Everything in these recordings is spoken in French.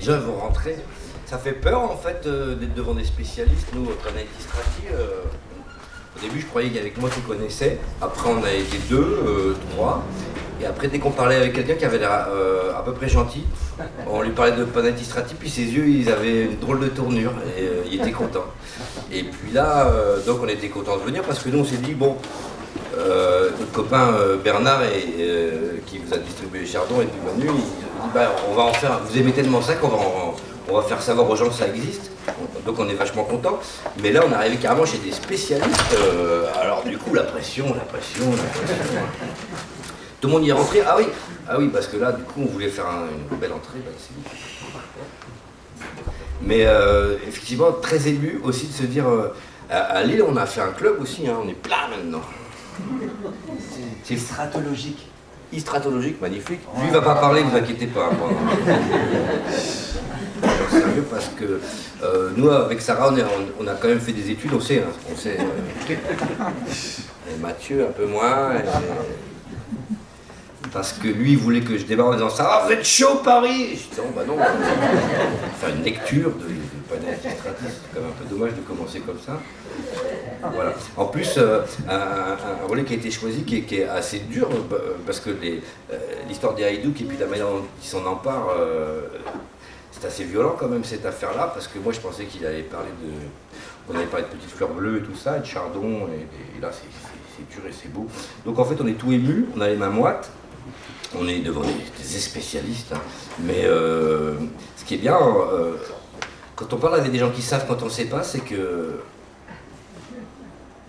gens vont rentrer. Ça fait peur en fait d'être devant des spécialistes. Nous, Panaiti Strati, au début je croyais qu'il y avait que moi qui connaissais. Après on a été deux, trois. Et après dès qu'on parlait avec quelqu'un qui avait l'air à peu près gentil, on lui parlait de Panaiti Strati, puis ses yeux ils avaient une drôle de tournure et il était content. Et puis là, donc on était content de venir parce que nous on s'est dit bon, notre copain Bernard qui vous a distribué les chardons et puis Manu, il dit bah, on va en faire, vous aimez tellement ça qu'on va on va faire savoir aux gens que ça existe, donc on est vachement content. Mais là on est arrivé carrément chez des spécialistes, alors du coup la pression. Tout le monde y est rentré, ah oui, parce que là du coup on voulait faire une belle entrée, bah, c'est bon. Mais effectivement très ému aussi de se dire, à Lille on a fait un club aussi, hein, on est plein maintenant. C'est stratologique. Stratologique, magnifique. Lui il va pas parler, ne vous inquiétez pas. Sérieux parce que nous avec Sarah on a quand même fait des études, on sait. Et Mathieu un peu moins. Parce que lui il voulait que je démarre en disant Sarah vous êtes chaud Paris. Je dis non bah non. On va faire une lecture de Panaiti Strati, c'est quand même un peu dommage de commencer comme ça. Voilà. En plus, un volet qui a été choisi qui est assez dur parce que l'histoire des haïdouks et puis la manière dont ils s'en emparent, c'est assez violent quand même cette affaire-là parce que moi je pensais qu'il allait parler on avait parlé de petites fleurs bleues et tout ça, et de chardon, et là c'est dur et c'est beau. Donc en fait on est tout ému, on a les mains moites, on est devant des spécialistes, hein. Mais ce qui est bien, quand on parle avec des gens qui savent quand on ne sait pas, c'est que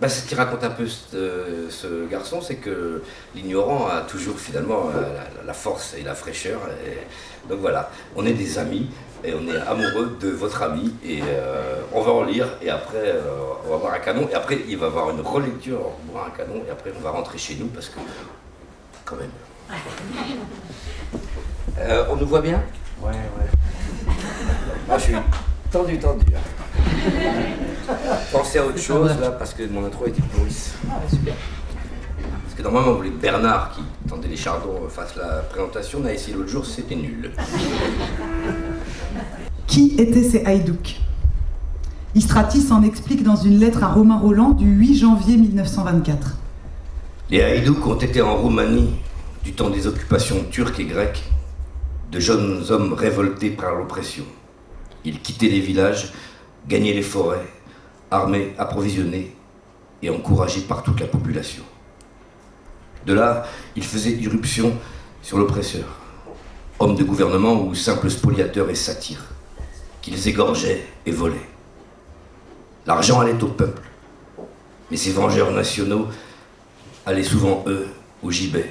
ce qui raconte un peu ce garçon, c'est que l'ignorant a toujours finalement la force et la fraîcheur. Et donc voilà, on est des amis et on est amoureux de votre ami et on va en lire et après on va voir un canon et après il va y avoir une relecture, on va voir un canon et après on va rentrer chez nous parce que quand même. On nous voit bien ? Ouais. Moi je suis tendu. Pensez à autre chose là parce que mon intro était pourrisse. Super. Parce que normalement on voulait que Bernard qui tendait les chardons fasse la présentation, on a essayé l'autre jour, c'était nul. Qui étaient ces haïdouks ? Istrati s'en explique dans une lettre à Romain Rolland du 8 janvier 1924. Les haïdouks ont été en Roumanie du temps des occupations turques et grecques, de jeunes hommes révoltés par l'oppression. Ils quittaient les villages, gagnaient les forêts, armés, approvisionnés et encouragés par toute la population. De là, ils faisaient irruption sur l'oppresseur, hommes de gouvernement ou simples spoliateurs et satyres, qu'ils égorgeaient et volaient. L'argent allait au peuple, mais ces vengeurs nationaux allaient souvent, eux, au gibet,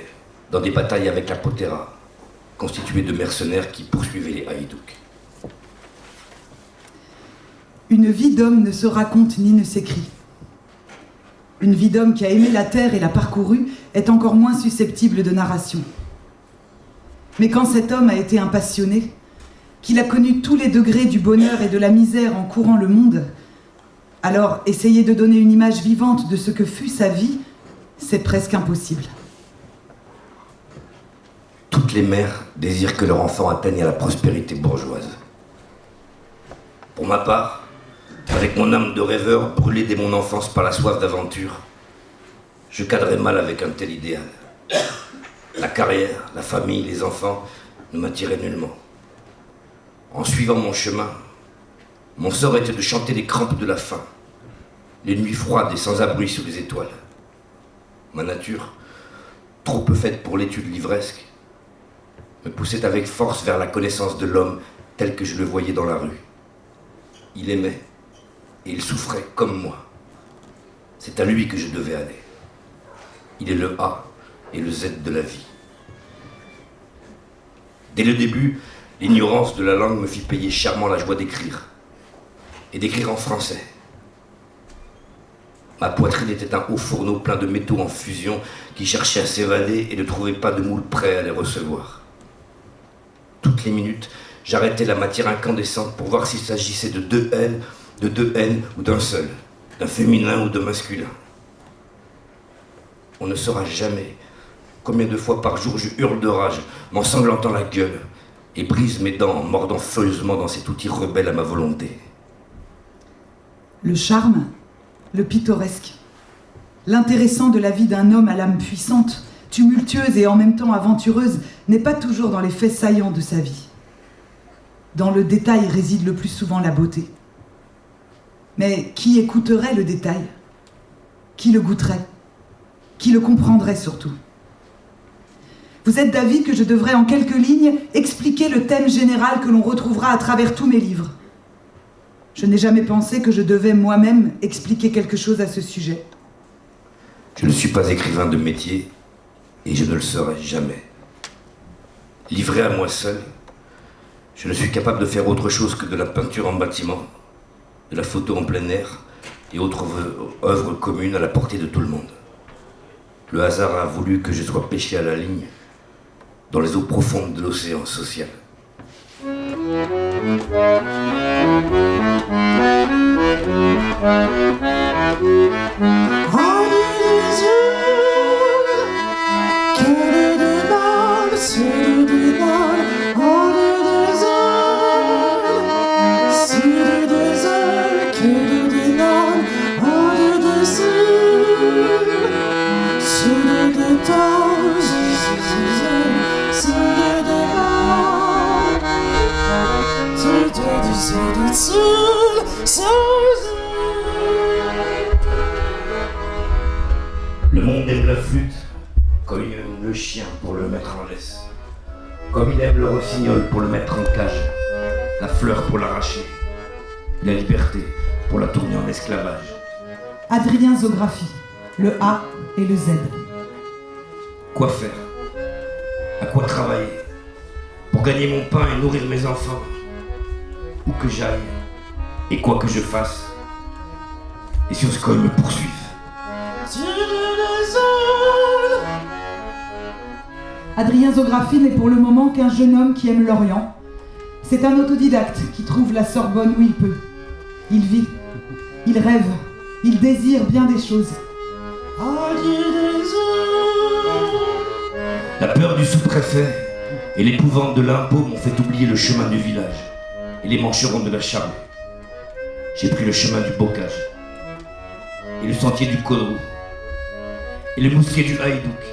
dans des batailles avec la potera, constituées de mercenaires qui poursuivaient les haïdouks. Une vie d'homme ne se raconte ni ne s'écrit. Une vie d'homme qui a aimé la terre et l'a parcourue est encore moins susceptible de narration. Mais quand cet homme a été un passionné, qu'il a connu tous les degrés du bonheur et de la misère en courant le monde, alors essayer de donner une image vivante de ce que fut sa vie, c'est presque impossible. Toutes les mères désirent que leur enfant atteigne à la prospérité bourgeoise. Pour ma part, avec mon âme de rêveur brûlée dès mon enfance par la soif d'aventure, je cadrais mal avec un tel idéal. La carrière, la famille, les enfants ne m'attiraient nullement. En suivant mon chemin, mon sort était de chanter les crampes de la faim, les nuits froides et sans abri sous les étoiles. Ma nature, trop peu faite pour l'étude livresque, me poussait avec force vers la connaissance de l'homme tel que je le voyais dans la rue. Il aimait et il souffrait comme moi. C'est à lui que je devais aller. Il est le A et le Z de la vie. Dès le début, l'ignorance de la langue me fit payer chèrement la joie d'écrire. Et d'écrire en français. Ma poitrine était un haut fourneau plein de métaux en fusion qui cherchaient à s'évader et ne trouvaient pas de moule prêt à les recevoir. Toutes les minutes, j'arrêtais la matière incandescente pour voir s'il s'agissait de deux N ou d'un seul, d'un féminin ou d'un masculin. On ne saura jamais combien de fois par jour je hurle de rage, m'ensanglantant la gueule, et brise mes dents en mordant feuilleusement dans cet outil rebelle à ma volonté. Le charme, le pittoresque, l'intéressant de la vie d'un homme à l'âme puissante, tumultueuse et en même temps aventureuse, n'est pas toujours dans les faits saillants de sa vie. Dans le détail réside le plus souvent la beauté. Mais qui écouterait le détail? Qui le goûterait? Qui le comprendrait surtout? Vous êtes d'avis que je devrais en quelques lignes expliquer le thème général que l'on retrouvera à travers tous mes livres. Je n'ai jamais pensé que je devais moi-même expliquer quelque chose à ce sujet. Je ne suis pas écrivain de métier et je ne le serai jamais. Livré à moi seul, je ne suis capable de faire autre chose que de la peinture en bâtiment, de la photo en plein air et autres œuvres communes à la portée de tout le monde. Le hasard a voulu que je sois pêché à la ligne dans les eaux profondes de l'océan social. Le monde aime la flûte comme il aime le chien pour le mettre en laisse, comme il aime le rossignol pour le mettre en cage, la fleur pour l'arracher, la liberté pour la tourner en esclavage. Adrien Zographie, le A et le Z. Quoi faire? À quoi travailler? Pour gagner mon pain et nourrir mes enfants? Où que j'aille et quoi que je fasse, et sur ce qu'ils me poursuivent. Adrien Zographie n'est pour le moment qu'un jeune homme qui aime l'Orient. C'est un autodidacte qui trouve la Sorbonne où il peut. Il vit, il rêve, il désire bien des choses. La peur du sous-préfet et l'épouvante de l'impôt m'ont fait oublier le chemin du village et les mancherons de la charrue. J'ai pris le chemin du bocage et le sentier du Caudrou et le mousquet du Haïdouk.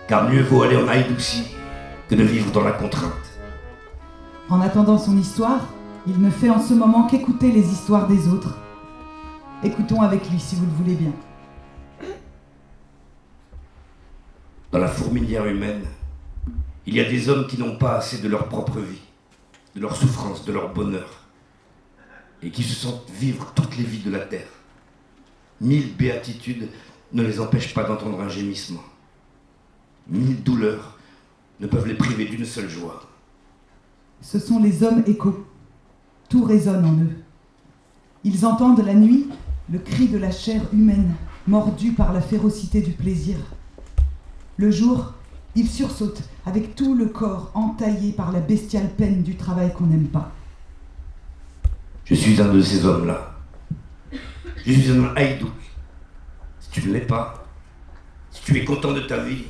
Car mieux vaut aller en Haïdoucie que de vivre dans la contrainte. En attendant son histoire, il ne fait en ce moment qu'écouter les histoires des autres. Écoutons avec lui si vous le voulez bien. Dans la fourmilière humaine, il y a des hommes qui n'ont pas assez de leur propre vie, de leur souffrance, de leur bonheur, et qui se sentent vivre toutes les vies de la terre. 1000 béatitudes ne les empêchent pas d'entendre un gémissement. 1000 douleurs ne peuvent les priver d'une seule joie. Ce sont les hommes échos. Tout résonne en eux. Ils entendent la nuit le cri de la chair humaine, mordue par la férocité du plaisir. Le jour, ils sursautent avec tout le corps entaillé par la bestiale peine du travail qu'on n'aime pas. Je suis un de ces hommes-là. Je suis un haïdouk. Si tu ne l'es pas, si tu es content de ta vie,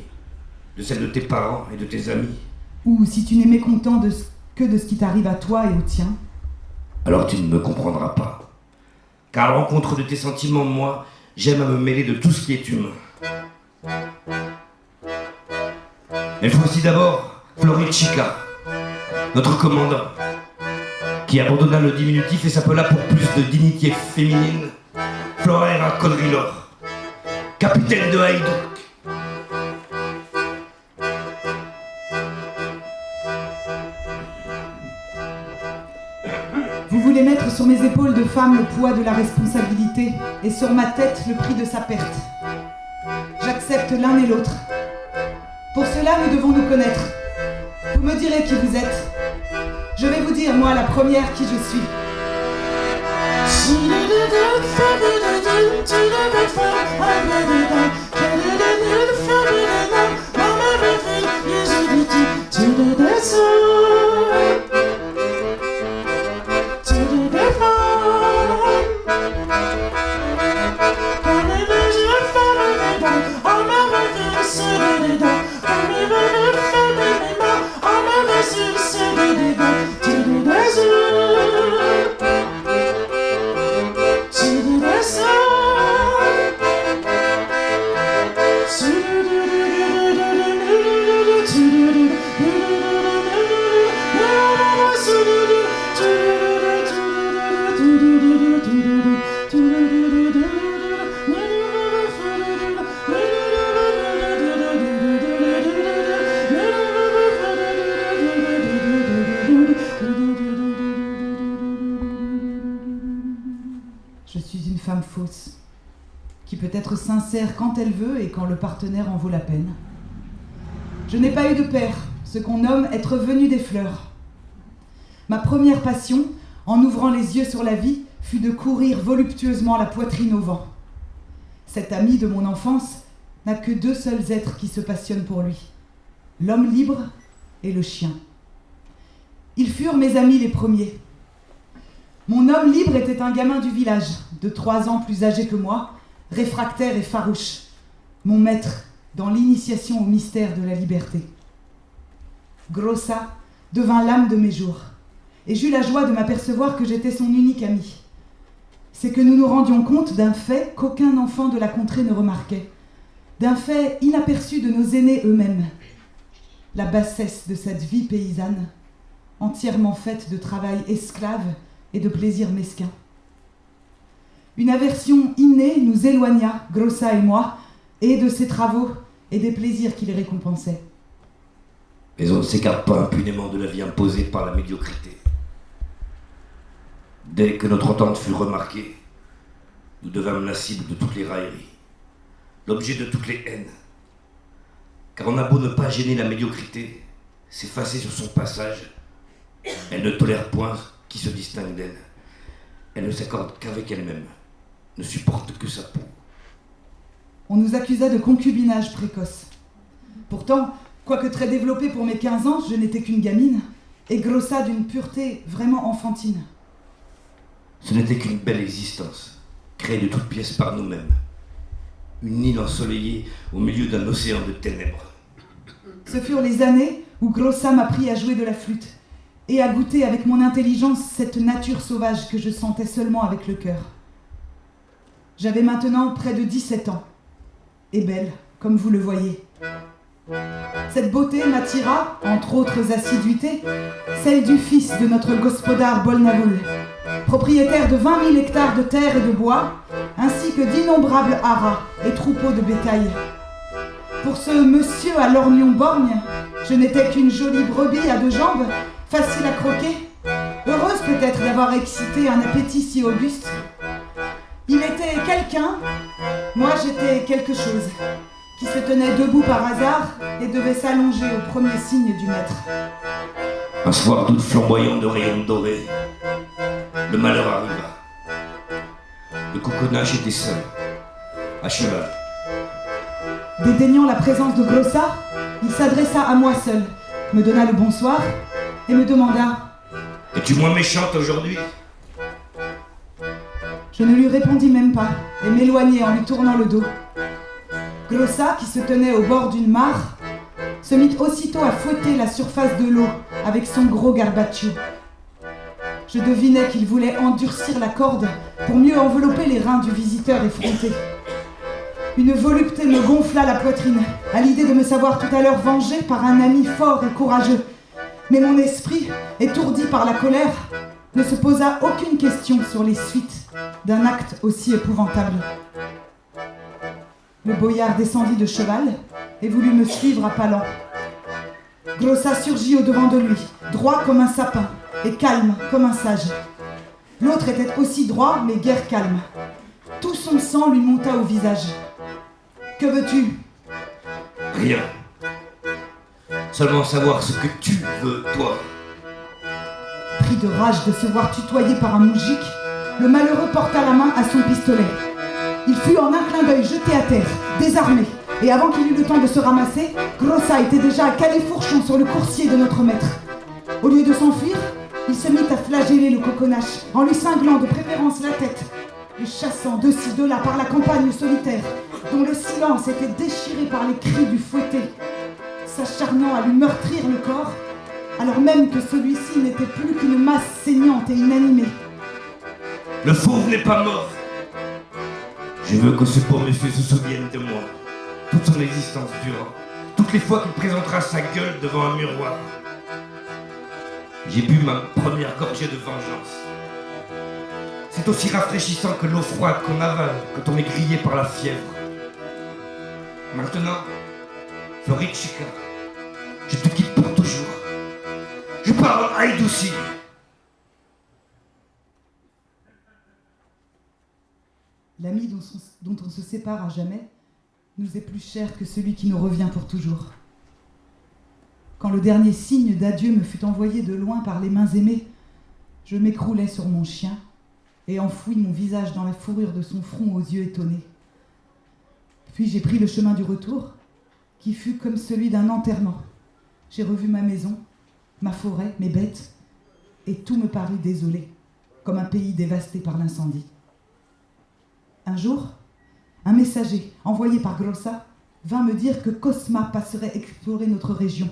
de celle de tes parents et de tes amis, ou si tu n'es mécontent que de ce qui t'arrive à toi et aux tiens, alors tu ne me comprendras pas. Car à la rencontre de tes sentiments, moi, j'aime à me mêler de tout ce qui est humain. Mais voici d'abord Floricica, notre commandant, qui abandonna le diminutif et s'appela pour plus de dignité féminine Florera Codrilor, capitaine de Haïdouk. Vous voulez mettre sur mes épaules de femme le poids de la responsabilité et sur ma tête le prix de sa perte. J'accepte l'un et l'autre. Pour cela, nous devons nous connaître. Vous me direz qui vous êtes. Je vais vous dire, moi, la première, qui je suis. sincère quand elle veut et quand le partenaire en vaut la peine. Je n'ai pas eu de père, ce qu'on nomme être venu des fleurs. Ma première passion, en ouvrant les yeux sur la vie, fut de courir voluptueusement la poitrine au vent. Cet ami de mon enfance n'a que deux seuls êtres qui se passionnent pour lui, l'homme libre et le chien. Ils furent mes amis les premiers. Mon homme libre était un gamin du village, de 3 ans plus âgé que moi, réfractaire et farouche, mon maître dans l'initiation au mystère de la liberté. Grossa devint l'âme de mes jours, et j'eus la joie de m'apercevoir que j'étais son unique ami. C'est que nous nous rendions compte d'un fait qu'aucun enfant de la contrée ne remarquait, d'un fait inaperçu de nos aînés eux-mêmes, la bassesse de cette vie paysanne, entièrement faite de travail esclave et de plaisirs mesquins. Une aversion innée nous éloigna, Grossa et moi, et de ses travaux et des plaisirs qui les récompensaient. Mais on ne s'écarte pas impunément de la vie imposée par la médiocrité. Dès que notre entente fut remarquée, nous devînmes la cible de toutes les railleries, l'objet de toutes les haines. Car on a beau ne pas gêner la médiocrité, s'effacer sur son passage, elle ne tolère point qui se distingue d'elle. Elle ne s'accorde qu'avec elle-même, ne supporte que sa peau. On nous accusa de concubinage précoce. Pourtant, quoique très développée pour mes 15 ans, je n'étais qu'une gamine, et Grossa d'une pureté vraiment enfantine. Ce n'était qu'une belle existence, créée de toutes pièces par nous-mêmes. Une île ensoleillée au milieu d'un océan de ténèbres. Ce furent les années où Grossa m'apprit à jouer de la flûte et à goûter avec mon intelligence cette nature sauvage que je sentais seulement avec le cœur. J'avais maintenant près de 17 ans, et belle, comme vous le voyez. Cette beauté m'attira, entre autres assiduités, celle du fils de notre gospodar Bolnavoul, propriétaire de 20 000 hectares de terre et de bois, ainsi que d'innombrables haras et troupeaux de bétail. Pour ce monsieur à l'orgnon borgne, je n'étais qu'une jolie brebis à 2 jambes, facile à croquer, heureuse peut-être d'avoir excité un appétit si auguste. Il était quelqu'un, moi j'étais quelque chose, qui se tenait debout par hasard et devait s'allonger au premier signe du maître. Un soir tout flamboyant de rayons dorés, le malheur arriva. Le coconache était seul, à cheval. Dédaignant la présence de Grossa, il s'adressa à moi seul, me donna le bonsoir et me demanda « Es-tu moins méchante aujourd'hui ?» Je ne lui répondis même pas et m'éloignai en lui tournant le dos. Grossa, qui se tenait au bord d'une mare, se mit aussitôt à fouetter la surface de l'eau avec son gros garbaccio. Je devinais qu'il voulait endurcir la corde pour mieux envelopper les reins du visiteur effronté. Une volupté me gonfla la poitrine à l'idée de me savoir tout à l'heure vengé par un ami fort et courageux. Mais mon esprit, étourdi par la colère, ne se posa aucune question sur les suites d'un acte aussi épouvantable. Le boyard descendit de cheval et voulut me suivre à pas lents. Grossa surgit au-devant de lui, droit comme un sapin et calme comme un sage. L'autre était aussi droit mais guère calme. Tout son sang lui monta au visage. « Que veux-tu » ? Rien. Seulement savoir ce que tu veux, toi. Pris de rage de se voir tutoyé par un moujik, le malheureux porta la main à son pistolet. Il fut en un clin d'œil jeté à terre, désarmé, et avant qu'il eût le temps de se ramasser, Grossa était déjà à califourchon sur le coursier de notre maître. Au lieu de s'enfuir, il se mit à flageller le coconache, en lui cinglant de préférence la tête, et chassant de ci de là par la campagne solitaire, dont le silence était déchiré par les cris du fouetté, s'acharnant à lui meurtrir le corps, alors même que celui-ci n'était plus qu'une masse saignante et inanimée. Le fauve n'est pas mort. Je veux que ce beau monsieur se souvienne de moi, toute son existence durant, toutes les fois qu'il présentera sa gueule devant un miroir. J'ai bu ma première gorgée de vengeance. C'est aussi rafraîchissant que l'eau froide qu'on avale quand on est grillé par la fièvre. Maintenant, Florichika, je te quitte pour toujours. Je pars en Haïdoussi. L'ami dont on se sépare à jamais nous est plus cher que celui qui nous revient pour toujours. Quand le dernier signe d'adieu me fut envoyé de loin par les mains aimées, je m'écroulai sur mon chien et enfouis mon visage dans la fourrure de son front aux yeux étonnés. Puis j'ai pris le chemin du retour, qui fut comme celui d'un enterrement. J'ai revu ma maison, ma forêt, mes bêtes, et tout me parut désolé, comme un pays dévasté par l'incendie. Un jour, un messager, envoyé par Grossa, vint me dire que Cosma passerait explorer notre région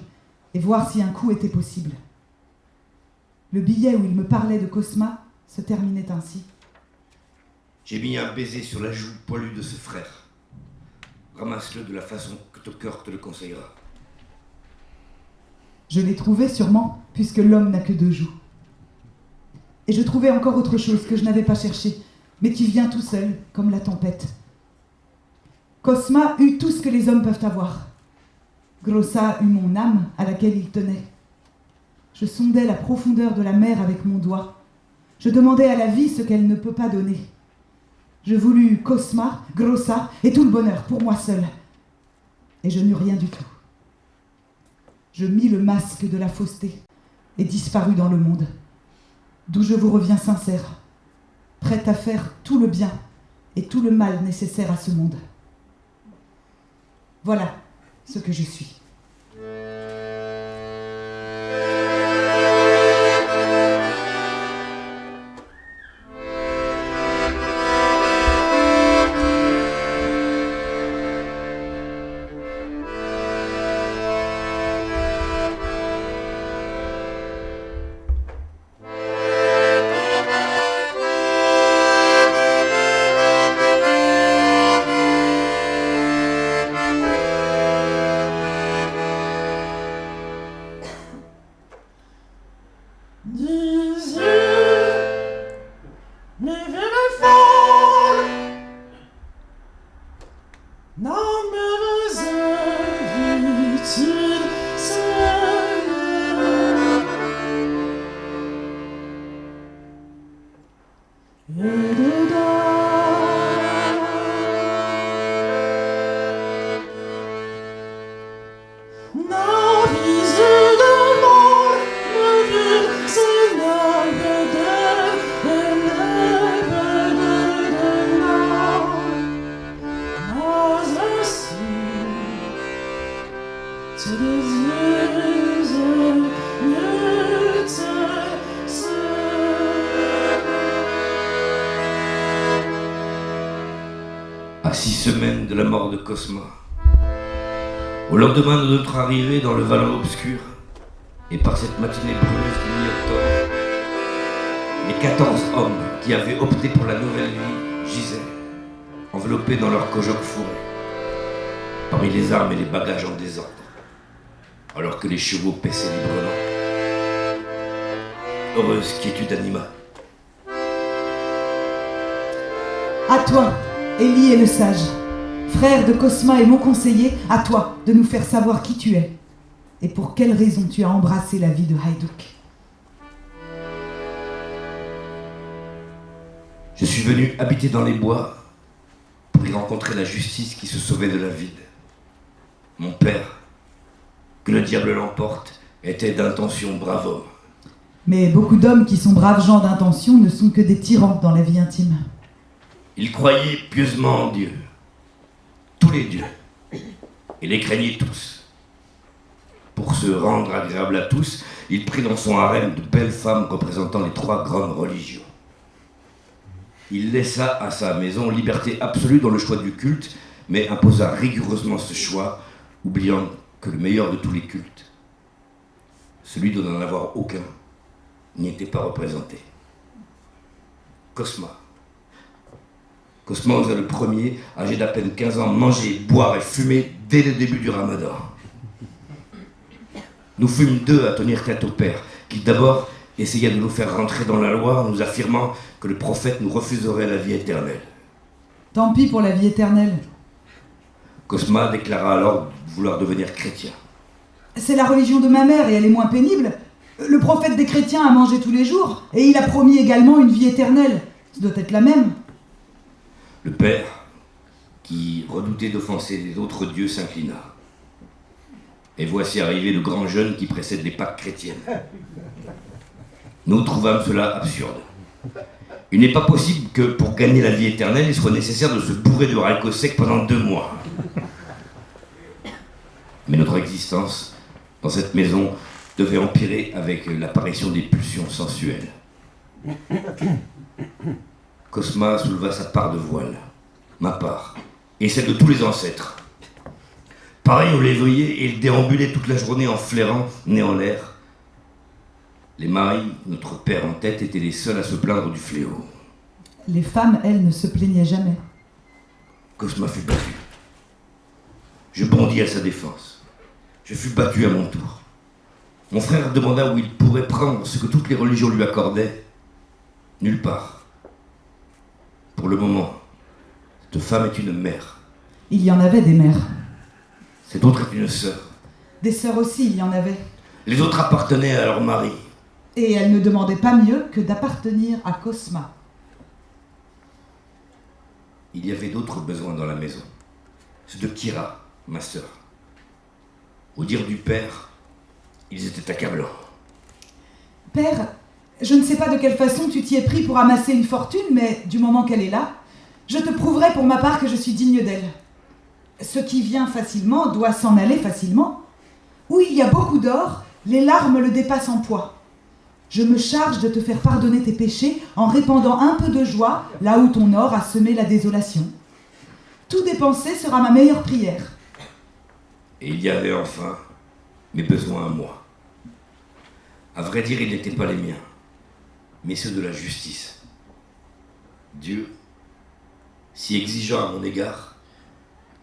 et voir si un coup était possible. Le billet où il me parlait de Cosma se terminait ainsi. J'ai mis un baiser sur la joue poilue de ce frère. Ramasse-le de la façon que ton cœur te le conseillera. Je l'ai trouvé sûrement, puisque l'homme n'a que 2 joues. Et je trouvais encore autre chose que je n'avais pas cherché, mais qui vient tout seul, comme la tempête. Cosma eut tout ce que les hommes peuvent avoir. Grossa eut mon âme à laquelle il tenait. Je sondais la profondeur de la mer avec mon doigt. Je demandais à la vie ce qu'elle ne peut pas donner. Je voulus Cosma, Grossa et tout le bonheur pour moi seul. Et je n'eus rien du tout. Je mis le masque de la fausseté et disparus dans le monde, d'où je vous reviens sincère, prête à faire tout le bien et tout le mal nécessaire à ce monde. Voilà ce que je suis. À 6 semaines de la mort de Cosma, au lendemain de notre arrivée dans le vallon obscur, et par cette matinée brumeuse du mi-octobre, les 14 hommes qui avaient opté pour la nouvelle vie gisaient, enveloppés dans leurs cojoques fourrés, parmi les armes et les bagages en désordre, alors que les chevaux paissaient librement. Heureuse quiétude anima. À toi, Élie est le sage, frère de Cosma et mon conseiller, à toi de nous faire savoir qui tu es et pour quelle raison tu as embrassé la vie de Haïdouk. Je suis venu habiter dans les bois pour y rencontrer la justice qui se sauvait de la vide. Mon père, que le diable l'emporte, était d'intention brave homme. Mais beaucoup d'hommes qui sont braves gens d'intention ne sont que des tyrans dans la vie intime. Il croyait pieusement en Dieu, tous les dieux, et les craignait tous. Pour se rendre agréable à tous, il prit dans son harem de belles femmes représentant les 3 grandes religions. Il laissa à sa maison liberté absolue dans le choix du culte, mais imposa rigoureusement ce choix, oubliant que le meilleur de tous les cultes, celui de n'en avoir aucun, n'y était pas représenté. Cosma osa le premier, âgé d'à peine 15 ans, manger, boire et fumer dès le début du ramadan. Nous fûmes 2 à tenir tête au père, qui d'abord essaya de nous faire rentrer dans la loi en nous affirmant que le prophète nous refuserait la vie éternelle. Tant pis pour la vie éternelle. Cosma déclara alors vouloir devenir chrétien. C'est la religion de ma mère et elle est moins pénible. Le prophète des chrétiens a mangé tous les jours et il a promis également une vie éternelle. Ça doit être la même. Le père, qui redouté d'offenser les autres dieux, s'inclina. Et voici arrivé le grand jeûne qui précède les Pâques chrétiennes. Nous trouvâmes cela absurde. Il n'est pas possible que, pour gagner la vie éternelle, il soit nécessaire de se bourrer de haricots secs pendant 2 mois. Mais notre existence, dans cette maison, devait empirer avec l'apparition des pulsions sensuelles. Cosma souleva sa part de voile, ma part, et celle de tous les ancêtres. Pareil au lévrier, il déambulait toute la journée en flairant, nez en l'air. Les maris, notre père en tête, étaient les seuls à se plaindre du fléau. Les femmes, elles, ne se plaignaient jamais. Cosma fut battu. Je bondis à sa défense. Je fus battu à mon tour. Mon frère demanda où il pourrait prendre ce que toutes les religions lui accordaient. Nulle part. Pour le moment, cette femme est une mère. Il y en avait des mères. Cette autre est une sœur. Des sœurs aussi, il y en avait. Les autres appartenaient à leur mari. Et elles ne demandaient pas mieux que d'appartenir à Cosma. Il y avait d'autres besoins dans la maison. Ceux de Kira, ma sœur. Au dire du père, ils étaient accablants. Père, je ne sais pas de quelle façon tu t'y es pris pour amasser une fortune, mais du moment qu'elle est là, je te prouverai pour ma part que je suis digne d'elle. Ce qui vient facilement doit s'en aller facilement. Où il y a beaucoup d'or, les larmes le dépassent en poids. Je me charge de te faire pardonner tes péchés en répandant un peu de joie là où ton or a semé la désolation. Tout dépenser sera ma meilleure prière. Et il y avait enfin mes besoins à moi. À vrai dire, ils n'étaient pas les miens, mais ceux de la justice. Dieu, si exigeant à mon égard,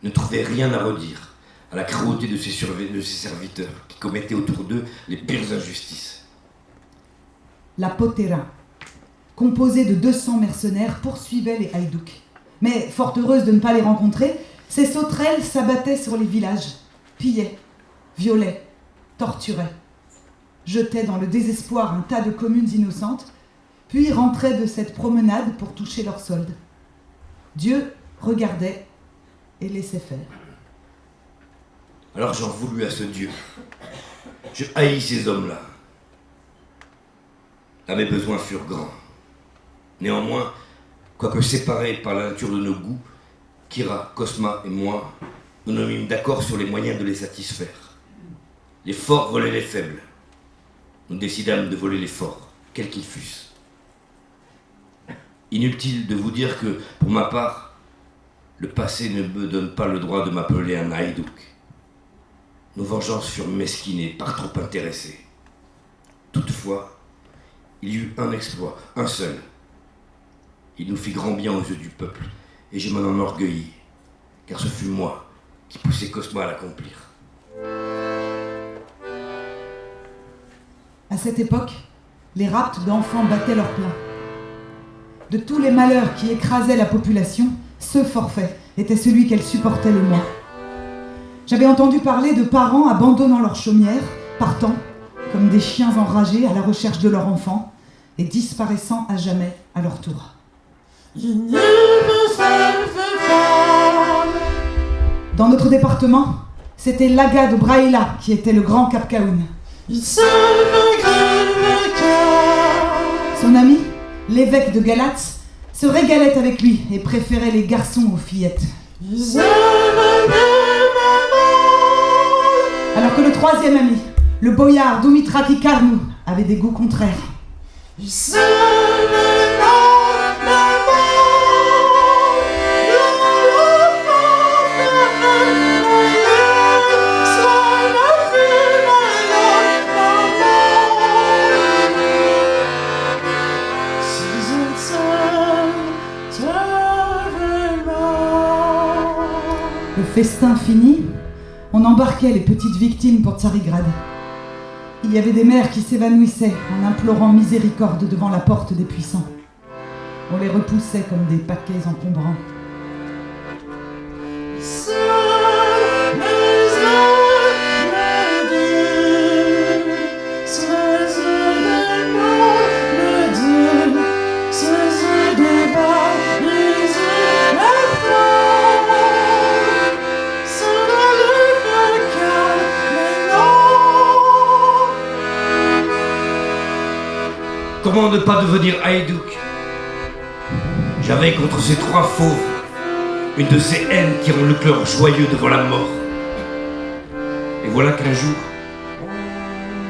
ne trouvait rien à redire à la cruauté de ses serviteurs qui commettaient autour d'eux les pires injustices. La Potera, composée de 200 mercenaires, poursuivait les haïdouks. Mais, fort heureuse de ne pas les rencontrer, ces sauterelles s'abattaient sur les villages, pillaient, violaient, torturaient, jetaient dans le désespoir un tas de communes innocentes, puis rentraient de cette promenade pour toucher leur solde. Dieu regardait et laissait faire. Alors j'en voulus à ce Dieu. Je haïs ces hommes-là. Là, mes besoins furent grands. Néanmoins, quoique séparés par la nature de nos goûts, Kira, Cosma et moi, nous nous mîmes d'accord sur les moyens de les satisfaire. Les forts volaient les faibles. Nous décidâmes de voler les forts, quels qu'ils fussent. Inutile de vous dire que, pour ma part, le passé ne me donne pas le droit de m'appeler un haïdouk. Nos vengeances furent mesquines et par trop intéressées. Toutefois, il y eut un exploit, un seul. Il nous fit grand bien aux yeux du peuple, et je m'en enorgueillis, car ce fut moi qui poussai Cosma à l'accomplir. À cette époque, les rapts d'enfants battaient leur plein. De tous les malheurs qui écrasaient la population, ce forfait était celui qu'elle supportait le moins. J'avais entendu parler de parents abandonnant leur chaumière, partant, comme des chiens enragés à la recherche de leur enfant, et disparaissant à jamais à leur tour. Dans notre département, c'était l'Aga de Braïla qui était le grand Kapkaoun. Son ami, l'évêque de Galatz, se régalait avec lui et préférait les garçons aux fillettes. Alors que le troisième ami, le boyard Doumitraki Karnou, avait des goûts contraires. Le festin fini, on embarquait les petites victimes pour Tsarigrad. Il y avait des mères qui s'évanouissaient en implorant miséricorde devant la porte des puissants. On les repoussait comme des paquets encombrants. Comment ne pas devenir haïdouk? J'avais contre ces trois fauves une de ces haines qui rend le cœur joyeux devant la mort. Et voilà qu'un jour,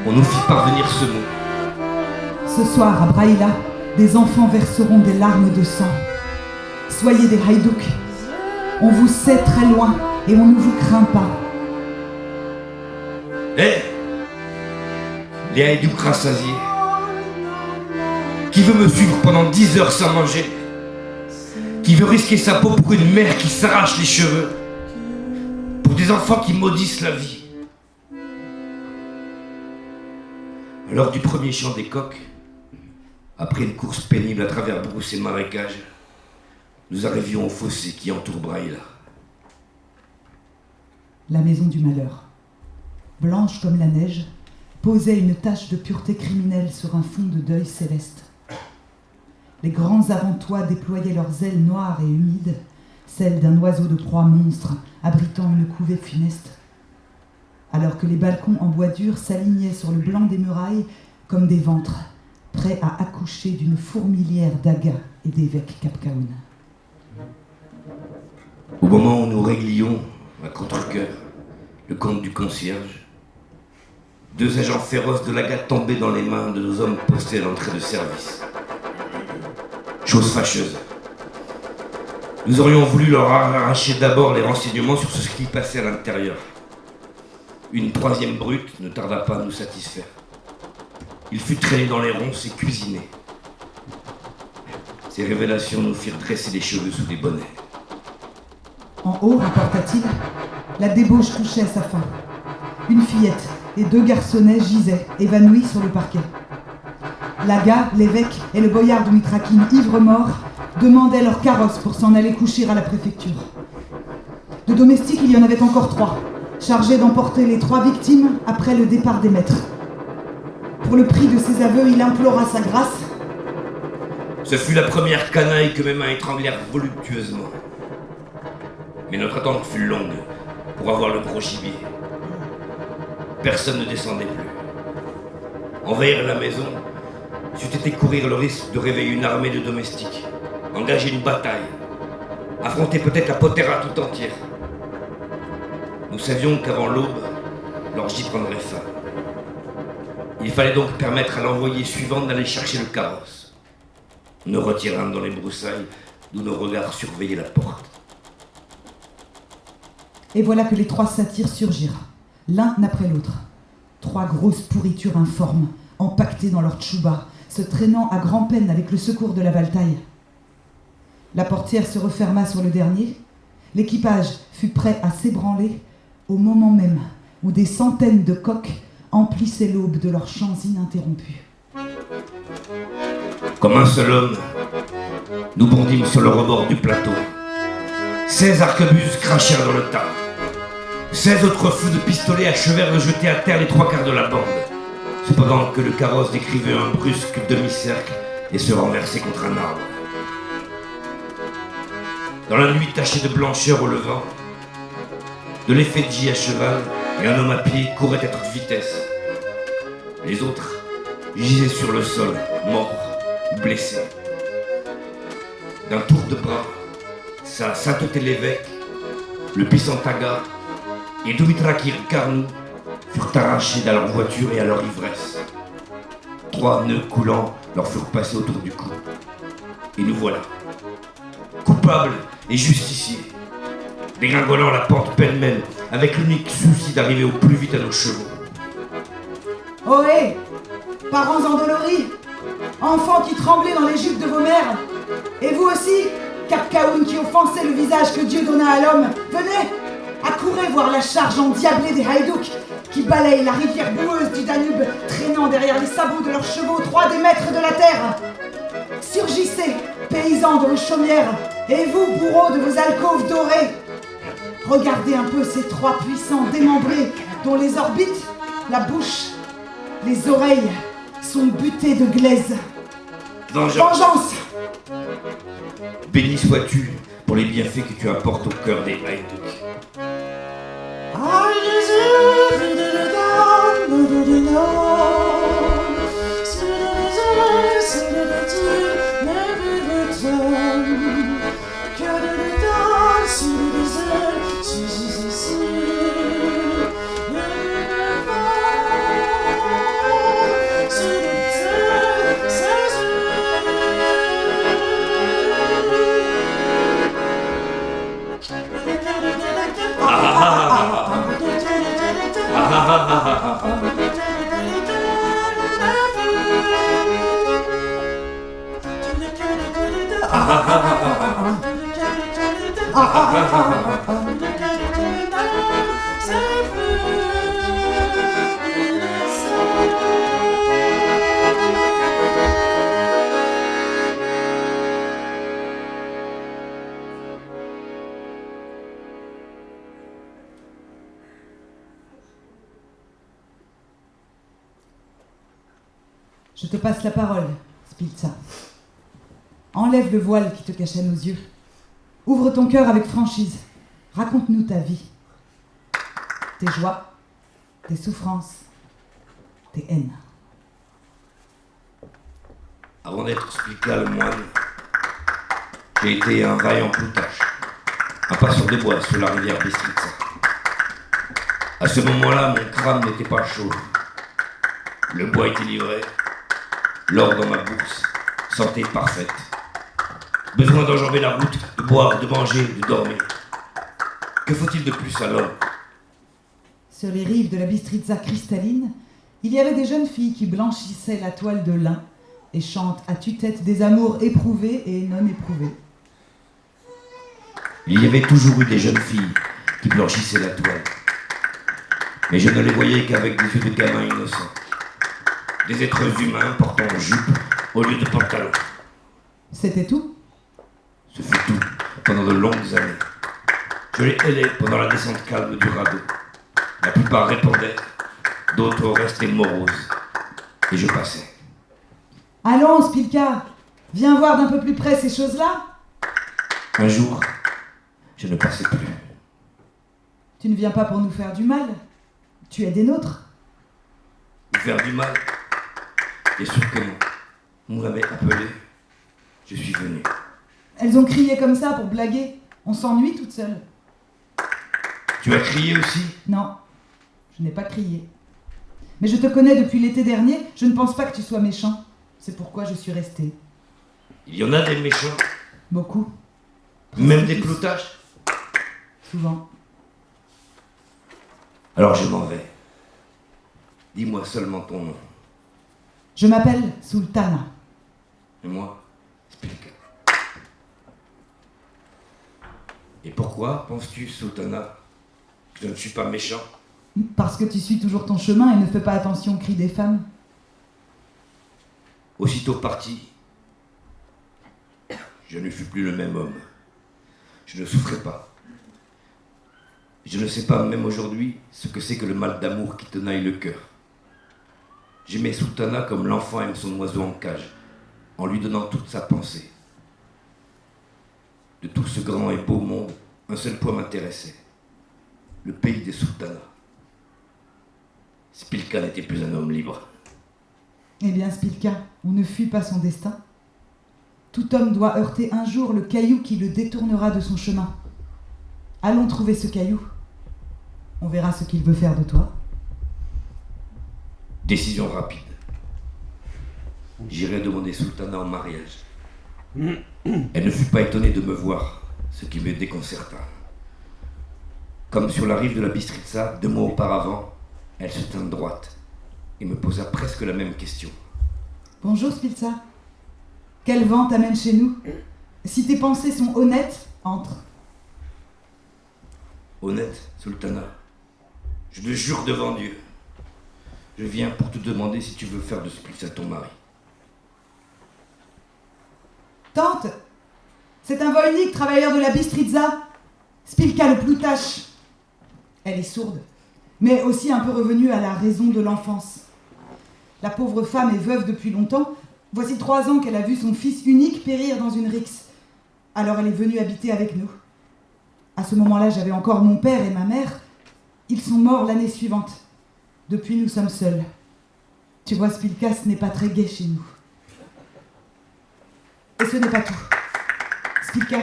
on nous fit parvenir ce mot. Ce soir, à Braïla, des enfants verseront des larmes de sang. Soyez des haïdouks. On vous sait très loin et on ne vous craint pas. Eh, les haïdouks rassasiés. Qui veut me suivre pendant 10 heures sans manger? Qui veut risquer sa peau pour une mère qui s'arrache les cheveux? Pour des enfants qui maudissent la vie? À l'heure du premier chant des coqs, après une course pénible à travers brousse et marécages, nous arrivions au fossé qui entoure Braïla. La maison du malheur, blanche comme la neige, posait une tache de pureté criminelle sur un fond de deuil céleste. Les grands avant-toits déployaient leurs ailes noires et humides, celles d'un oiseau de proie monstre abritant une couvée funeste. Alors que les balcons en bois dur s'alignaient sur le blanc des murailles comme des ventres, prêts à accoucher d'une fourmilière d'agas et d'évêques Capcaoun. Au moment où nous réglions, à contre-cœur, le compte du concierge, 2 agents féroces de l'AGA tombaient dans les mains de nos hommes postés à l'entrée de service. Chose fâcheuse. Nous aurions voulu leur arracher d'abord les renseignements sur ce qui passait à l'intérieur. Une 3e brute ne tarda pas à nous satisfaire. Il fut traîné dans les ronces et cuisiné. Ces révélations nous firent dresser les cheveux sous des bonnets. En haut, rapporta-t-il, la débauche touchait à sa fin. Une fillette et 2 garçonnets gisaient, évanouis sur le parquet. L'Aga, l'évêque et le boyard de Mitrakin, ivre-mort, demandaient leur carrosse pour s'en aller coucher à la préfecture. De domestiques, il y en avait encore 3, chargés d'emporter les 3 victimes après le départ des maîtres. Pour le prix de ses aveux, il implora sa grâce. Ce fut la première canaille que mes mains étranglèrent voluptueusement. Mais notre attente fut longue pour avoir le gros gibier. Personne ne descendait plus. Envahir la maison, c'eût été courir le risque de réveiller une armée de domestiques, engager une bataille, affronter peut-être la Potera tout entière. Nous savions qu'avant l'aube, l'orgie prendrait fin. Il fallait donc permettre à l'envoyé suivant d'aller chercher le carrosse. Nous retirâmes dans les broussailles, d'où nos regards surveillaient la porte. Et voilà que les 3 satyres surgirent, l'un après l'autre. 3 grosses pourritures informes, empaquetées dans leur tchouba, se traînant à grand-peine avec le secours de la valtaille. La portière se referma sur le dernier. L'équipage fut prêt à s'ébranler au moment même où des centaines de coqs emplissaient l'aube de leurs chants ininterrompus. Comme un seul homme, nous bondîmes sur le rebord du plateau. 16 arquebuses crachèrent dans le tas. 16 autres feux de pistolet achevèrent de jeter à terre les 3/4 de la bande, cependant que le carrosse décrivait un brusque demi-cercle et se renversait contre un arbre. Dans la nuit tachée de blancheur au levant, de l'effetji à cheval et un homme à pied couraient à toute vitesse. Les autres gisaient sur le sol, morts, blessés. D'un tour de bras, sa sainteté l'évêque, le puissant Taga et Dumitrakir Karnou furent arrachés à leur voiture et à leur ivresse. 3 nœuds coulants leur furent passés autour du cou. Et nous voilà, coupables et justiciers, dégringolant la pente pêle-mêle avec l'unique souci d'arriver au plus vite à nos chevaux. Ohé, parents endoloris, enfants qui tremblaient dans les jupes de vos mères, et vous aussi, Capcaoun qui offensait le visage que Dieu donna à l'homme, venez, accourez voir la charge endiablée des haïdouks qui balayent la rivière boueuse du Danube, traînant derrière les sabots de leurs chevaux 3 des maîtres de la terre. Surgissez, paysans de vos chaumières, et vous, bourreaux de vos alcôves dorées. Regardez un peu ces 3 puissants démembrés dont les orbites, la bouche, les oreilles sont butées de glaise. Vengeance! Béni sois-tu pour les bienfaits que tu apportes au cœur des haïdouks. Je te passe la parole, Spiltza. Enlève le voile qui te cachait nos yeux. Ouvre ton cœur avec franchise. Raconte-nous ta vie. Tes joies, tes souffrances, tes haines. Avant d'être Spilka le moine, j'ai été un vaillant Plutarche, un passeur de bois sur la rivière Bystritsa. À ce moment-là, mon crâne n'était pas chaud. Le bois était livré, l'or dans ma bourse, santé parfaite. Besoin d'enjamber la route, de boire, de manger, de dormir. Que faut-il de plus à l'homme? Sur les rives de la Bystritsa cristalline, il y avait des jeunes filles qui blanchissaient la toile de lin et chantent à tue-tête des amours éprouvés et non éprouvés. Il y avait toujours eu des jeunes filles qui blanchissaient la toile. Mais je ne les voyais qu'avec des yeux de gamins innocents. Des êtres humains portant jupe au lieu de pantalon. C'était tout? Ce fut tout pendant de longues années. Je les hélais pendant la descente calme du radeau. La plupart répondaient, d'autres restaient moroses. Et je passais. Allons, Spilka, viens voir d'un peu plus près ces choses-là. Un jour, je ne passais plus. Tu ne viens pas pour nous faire du mal. Tu es des nôtres. Vous faire du mal? Bien sûr que non. Vous m'avez appelé, je suis venu. Elles ont crié comme ça pour blaguer. On s'ennuie toute seule. Tu as crié aussi? Non, je n'ai pas crié. Mais je te connais depuis l'été dernier, je ne pense pas que tu sois méchant. C'est pourquoi je suis restée. Il y en a des méchants, Beaucoup. même des cloutaches. Souvent. Alors je m'en vais. Dis-moi seulement ton nom. Je m'appelle Sultana. Et moi, Spilka. Et pourquoi penses-tu, Sultana, que je ne suis pas méchant? Parce que tu suis toujours ton chemin et ne fais pas attention aux cris des femmes. Aussitôt parti, je ne fus plus le même homme. Je ne souffrais pas. Je ne sais pas même aujourd'hui ce que c'est que le mal d'amour qui tenaille le cœur. J'aimais Sultana comme l'enfant aime son oiseau en cage, en lui donnant toute sa pensée. De tout ce grand et beau monde, un seul point m'intéressait. Le pays des Sultanas. Spilka n'était plus un homme libre. Eh bien, Spilka, on ne fuit pas son destin. Tout homme doit heurter un jour le caillou qui le détournera de son chemin. Allons trouver ce caillou. On verra ce qu'il veut faire de toi. Décision rapide. J'irai demander Sultana en mariage. Elle ne fut pas étonnée de me voir, ce qui me déconcerta. Comme sur la rive de la Bystritsa, 2 mois auparavant, elle se tint droite et me posa presque la même question. Bonjour, Spiltza. Quel vent t'amène chez nous? Si tes pensées sont honnêtes, entre. Honnête, Sultana, je te jure devant Dieu, je viens pour te demander si tu veux faire de Spiltza ton mari. Tante, c'est un Voynik, travailleur de la Bystritsa. Spilka le Plutarche. Elle est sourde, mais aussi un peu revenue à la raison de l'enfance. La pauvre femme est veuve depuis longtemps. Voici 3 ans qu'elle a vu son fils unique périr dans une rixe. Alors elle est venue habiter avec nous. À ce moment-là, j'avais encore mon père et ma mère. Ils sont morts l'année suivante. Depuis, nous sommes seuls. Tu vois, Spilka, ce n'est pas très gai chez nous. Et ce n'est pas tout. Spilka,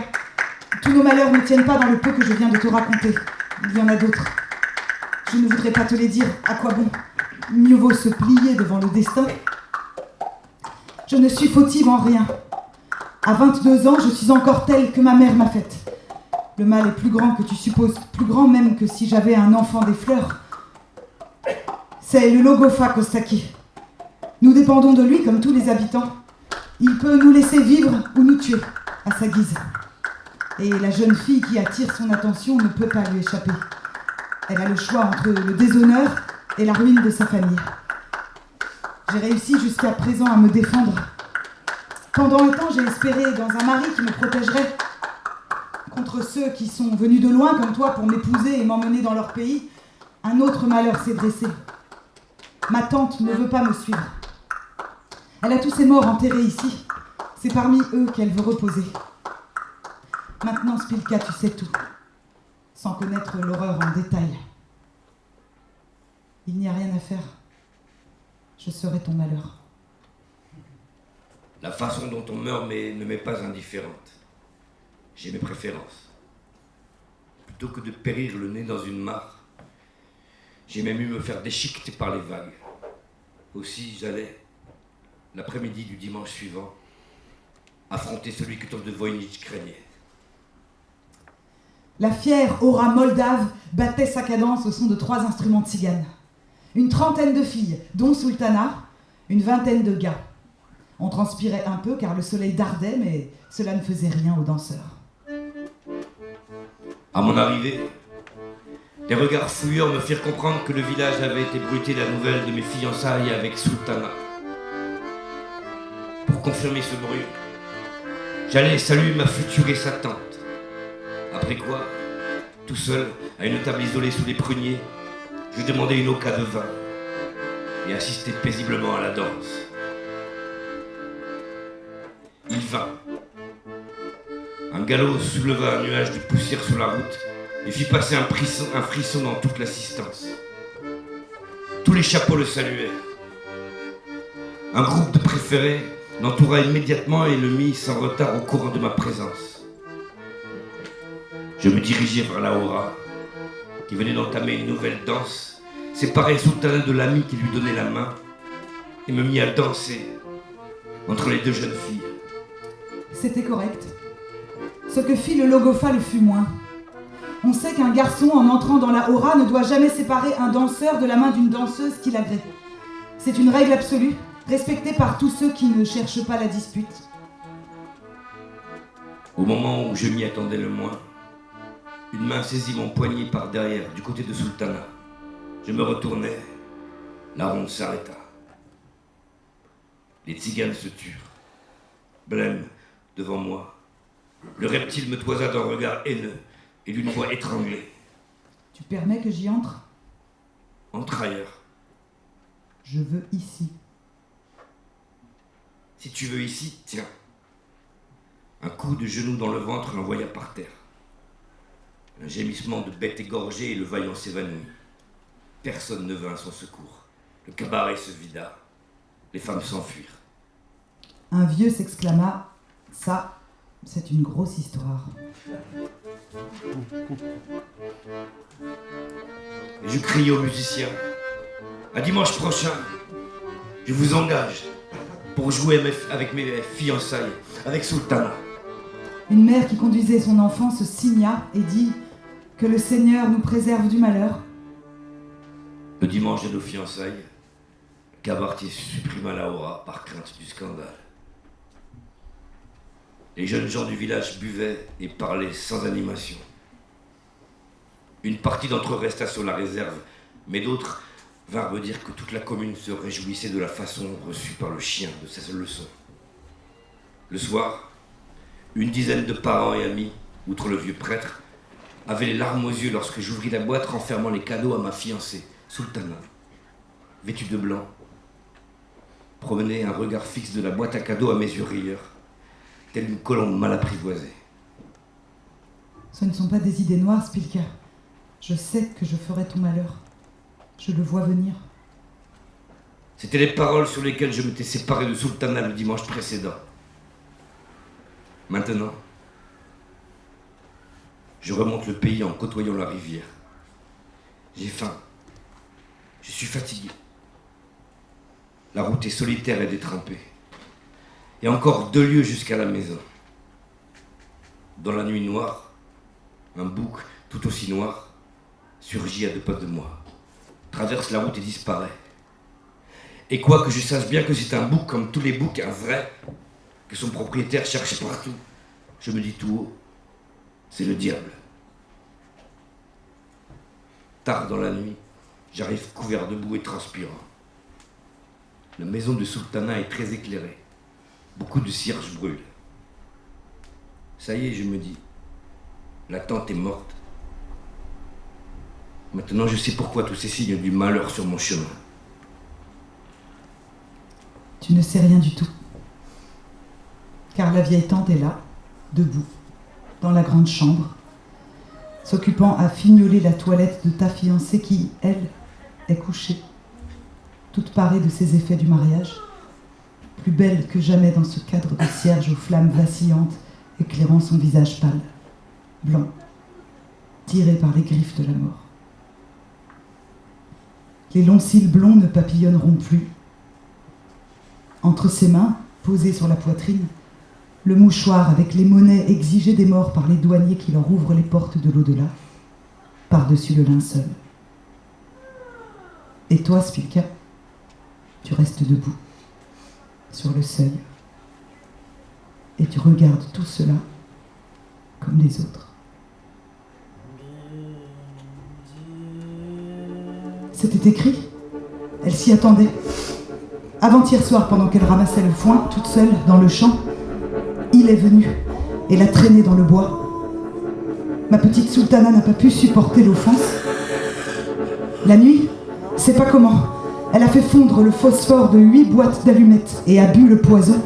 tous nos malheurs ne tiennent pas dans le peu que je viens de te raconter. Il y en a d'autres. Je ne voudrais pas te les dire. À quoi bon? Mieux vaut se plier devant le destin. Je ne suis fautive en rien. À 22 ans, je suis encore telle que ma mère m'a faite. Le mal est plus grand que tu supposes, plus grand même que si j'avais un enfant des fleurs. C'est le Logofa Kostaki. Nous dépendons de lui comme tous les habitants. Il peut nous laisser vivre ou nous tuer, à sa guise. Et la jeune fille qui attire son attention ne peut pas lui échapper. Elle a le choix entre le déshonneur et la ruine de sa famille. J'ai réussi jusqu'à présent à me défendre. Pendant un temps, j'ai espéré dans un mari qui me protégerait contre ceux qui sont venus de loin comme toi pour m'épouser et m'emmener dans leur pays. Un autre malheur s'est dressé. Ma tante ne veut pas me suivre. Elle a tous ses morts enterrés ici. C'est parmi eux qu'elle veut reposer. Maintenant, Spilka, tu sais tout, sans connaître l'horreur en détail. Il n'y a rien à faire. Je serai ton malheur. La façon dont on meurt ne m'est pas indifférente. J'ai mes préférences. Plutôt que de périr le nez dans une mare, j'ai même eu me faire déchiqueter par les vagues. Aussi, j'allais, l'après-midi du dimanche suivant, affronter celui que Tom de Voynich craignait. La fière aura moldave battait sa cadence au son de 3 instruments tziganes. Une trentaine de filles, dont Sultana, une vingtaine de gars. On transpirait un peu car le soleil dardait, mais cela ne faisait rien aux danseurs. À mon arrivée, des regards fouilleurs me firent comprendre que le village avait été bruité de la nouvelle de mes fiançailles avec Sultana. Pour confirmer ce bruit, j'allais saluer ma future et sa tante. Après quoi, tout seul, à une table isolée sous les pruniers, je demandai une oca de vin et assistai paisiblement à la danse. Il vint. Un galop souleva un nuage de poussière sur la route et fit passer un frisson dans toute l'assistance. Tous les chapeaux le saluèrent. Un groupe de préférés l'entoura immédiatement et le mit sans retard au courant de ma présence. Je me dirigeai vers la Hora, qui venait d'entamer une nouvelle danse, séparai Sultana de l'ami qui lui donnait la main, et me mis à danser entre les deux jeunes filles. C'était correct. Ce que fit le Logofa le fut moins. On sait qu'un garçon, en entrant dans la Hora, ne doit jamais séparer un danseur de la main d'une danseuse qu'il agrée. C'est une règle absolue, respectée par tous ceux qui ne cherchent pas la dispute. Au moment où je m'y attendais le moins, une main saisit mon poignet par derrière, du côté de Sultana. Je me retournai, la ronde s'arrêta. Les tziganes se turent. Blême, devant moi, le reptile me toisa d'un regard haineux et d'une voix étranglée. Tu permets que j'y entre ? Entre ailleurs. Je veux ici. Si tu veux ici, tiens. Un coup de genou dans le ventre l'envoya par terre. Un gémissement de bête égorgée et le vaillant s'évanouit. Personne ne vint à son secours. Le cabaret se vida. Les femmes s'enfuirent. Un vieux s'exclama « Ça, c'est une grosse histoire. » Et je criai aux musiciens « À dimanche prochain, je vous engage pour jouer avec mes fiançailles, avec Sultana. » Une mère qui conduisait son enfant se signa et dit « Que le Seigneur nous préserve du malheur. » Le dimanche de nos fiançailles, le cabaretier supprima la Hora par crainte du scandale. Les jeunes gens du village buvaient et parlaient sans animation. Une partie d'entre eux resta sur la réserve, mais d'autres vinrent me dire que toute la commune se réjouissait de la façon reçue par le chien de sa leçon. Le soir, une dizaine de parents et amis, outre le vieux prêtre, avaient les larmes aux yeux lorsque j'ouvris la boîte renfermant les cadeaux à ma fiancée, Sultana, vêtue de blanc, promenait un regard fixe de la boîte à cadeaux à mes yeux rieurs, telle une colombe mal apprivoisée. Ce ne sont pas des idées noires, Spilka. Je sais que je ferai ton malheur. Je le vois venir. C'étaient les paroles sur lesquelles je m'étais séparé de Sultana le dimanche précédent. Maintenant, je remonte le pays en côtoyant la rivière. J'ai faim. Je suis fatigué. La route est solitaire et détrempée. Et encore 2 lieues jusqu'à la maison. Dans la nuit noire, un bouc tout aussi noir surgit à 2 pas de moi. traverse la route et disparaît. Et quoique je sache bien que c'est un bouc comme tous les boucs, un vrai, que son propriétaire cherche partout, je me dis tout haut, c'est le diable. Tard dans la nuit, j'arrive couvert de boue et transpirant. La maison de Sultana est très éclairée. Beaucoup de cierges brûlent. Ça y est, je me dis, la tante est morte. Maintenant, je sais pourquoi tous ces signes du malheur sur mon chemin. Tu ne sais rien du tout. Car la vieille tante est là, debout, dans la grande chambre, s'occupant à fignoler la toilette de ta fiancée qui, elle, est couchée, toute parée de ses effets du mariage, plus belle que jamais dans ce cadre de cierge aux flammes vacillantes, éclairant son visage pâle, blanc, tiré par les griffes de la mort. Les longs cils blonds ne papillonneront plus. Entre ses mains, posées sur la poitrine, le mouchoir avec les monnaies exigées des morts par les douaniers qui leur ouvrent les portes de l'au-delà, par-dessus le linceul. Et toi, Spilka, tu restes debout, sur le seuil, et tu regardes tout cela comme les autres. C'était écrit. Elle s'y attendait. Avant-hier soir, pendant qu'elle ramassait le foin, toute seule, dans le champ, il est venu et l'a traînée dans le bois. Ma petite Sultana n'a pas pu supporter l'offense. La nuit, c'est pas comment, elle a fait fondre le phosphore de 8 boîtes d'allumettes et a bu le poison.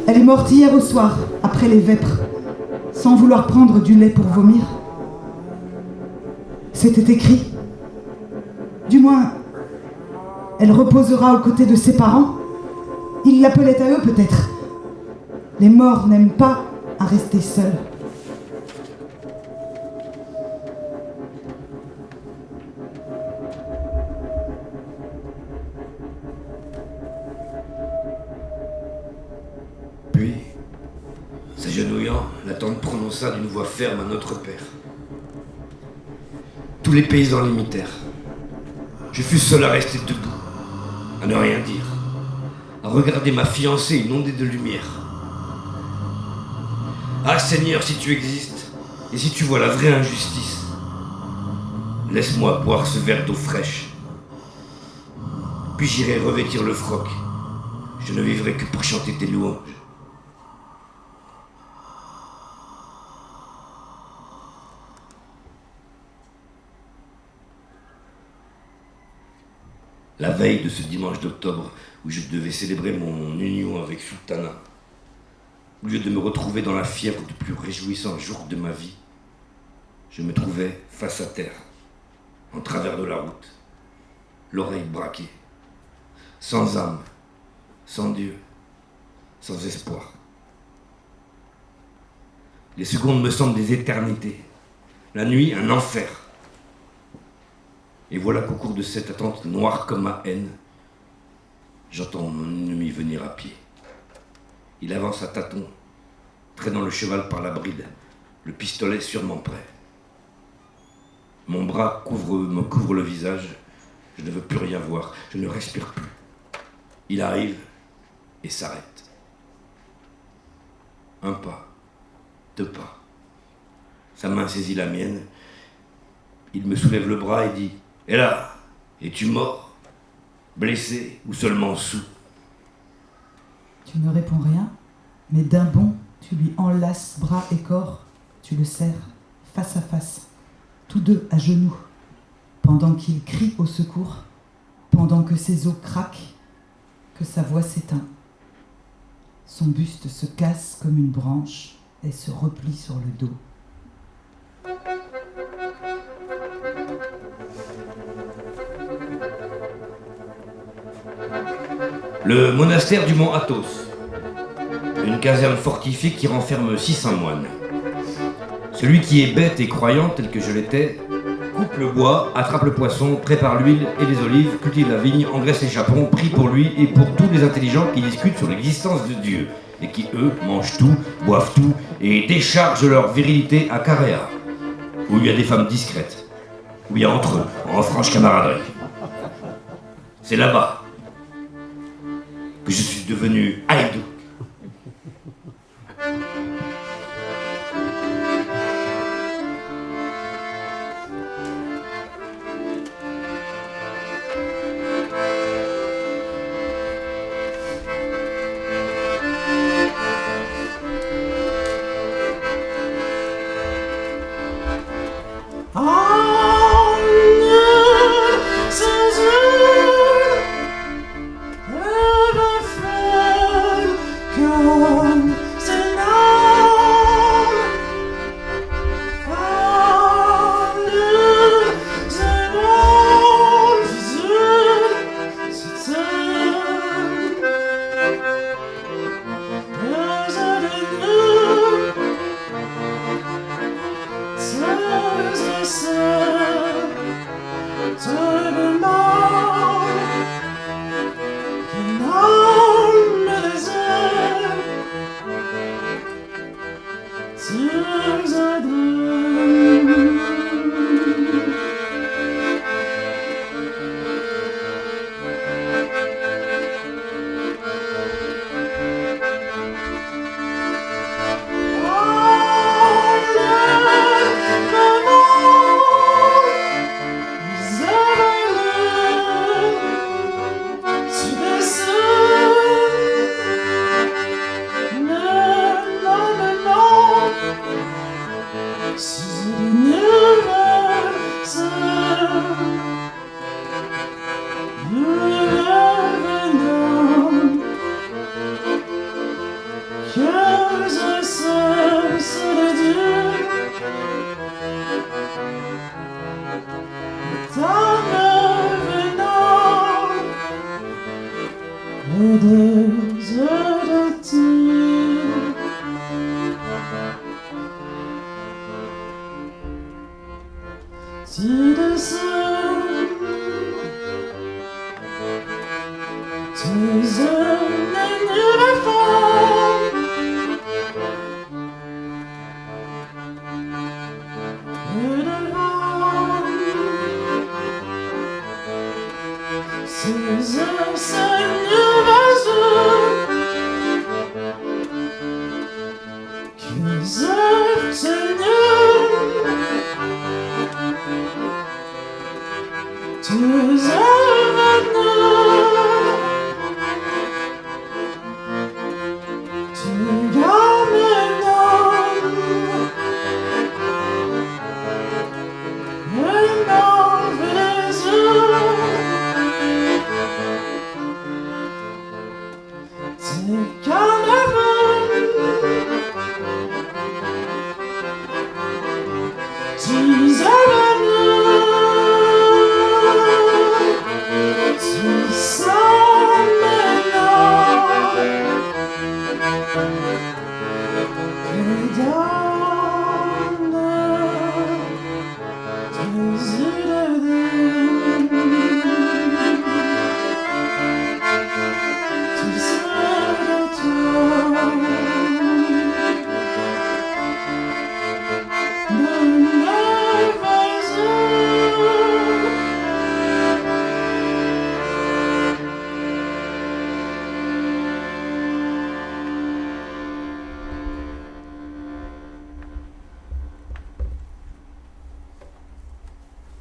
Elle est morte hier au soir, après les vêpres, sans vouloir prendre du lait pour vomir. C'était écrit. Du moins, elle reposera aux côtés de ses parents. Ils l'appelaient à eux peut-être. Les morts n'aiment pas à rester seuls. Puis, s'agenouillant, la tante prononça d'une voix ferme à notre père. Tous les paysans l'imitèrent. Je fus seul à rester debout, à ne rien dire, à regarder ma fiancée inondée de lumière. Ah Seigneur, si tu existes, et si tu vois la vraie injustice, laisse-moi boire ce verre d'eau fraîche. Puis j'irai revêtir le froc. Je ne vivrai que pour chanter tes louanges. La veille de ce dimanche d'octobre où je devais célébrer mon union avec Sultana, au lieu de me retrouver dans la fièvre du plus réjouissant jour de ma vie, je me trouvais face à terre, en travers de la route, l'oreille braquée, sans âme, sans Dieu, sans espoir. Les secondes me semblent des éternités, la nuit un enfer. Et voilà qu'au cours de cette attente noire comme ma haine, j'entends mon ennemi venir à pied. Il avance à tâtons, traînant le cheval par la bride, le pistolet sûrement prêt. Mon bras me couvre le visage, je ne veux plus rien voir, je ne respire plus. Il arrive et s'arrête. Un pas, 2 pas. Sa main saisit la mienne, il me soulève le bras et dit: « Et là, es-tu mort, blessé ou seulement soûl ?» Tu ne réponds rien, mais d'un bond, tu lui enlaces bras et corps, tu le serres, face à face, tous deux à genoux, pendant qu'il crie au secours, pendant que ses os craquent, que sa voix s'éteint. Son buste se casse comme une branche et se replie sur le dos. Le monastère du Mont Athos, une caserne fortifiée qui renferme 600 moines. Celui qui est bête et croyant, tel que je l'étais, coupe le bois, attrape le poisson, prépare l'huile et les olives, cultive la vigne, engraisse les chapons, prie pour lui et pour tous les intelligents qui discutent sur l'existence de Dieu, et qui, eux, mangent tout, boivent tout, et déchargent leur virilité à Caréa, où il y a des femmes discrètes. ou bien entre eux, en franche camaraderie. C'est là-bas que je suis devenu haïdou.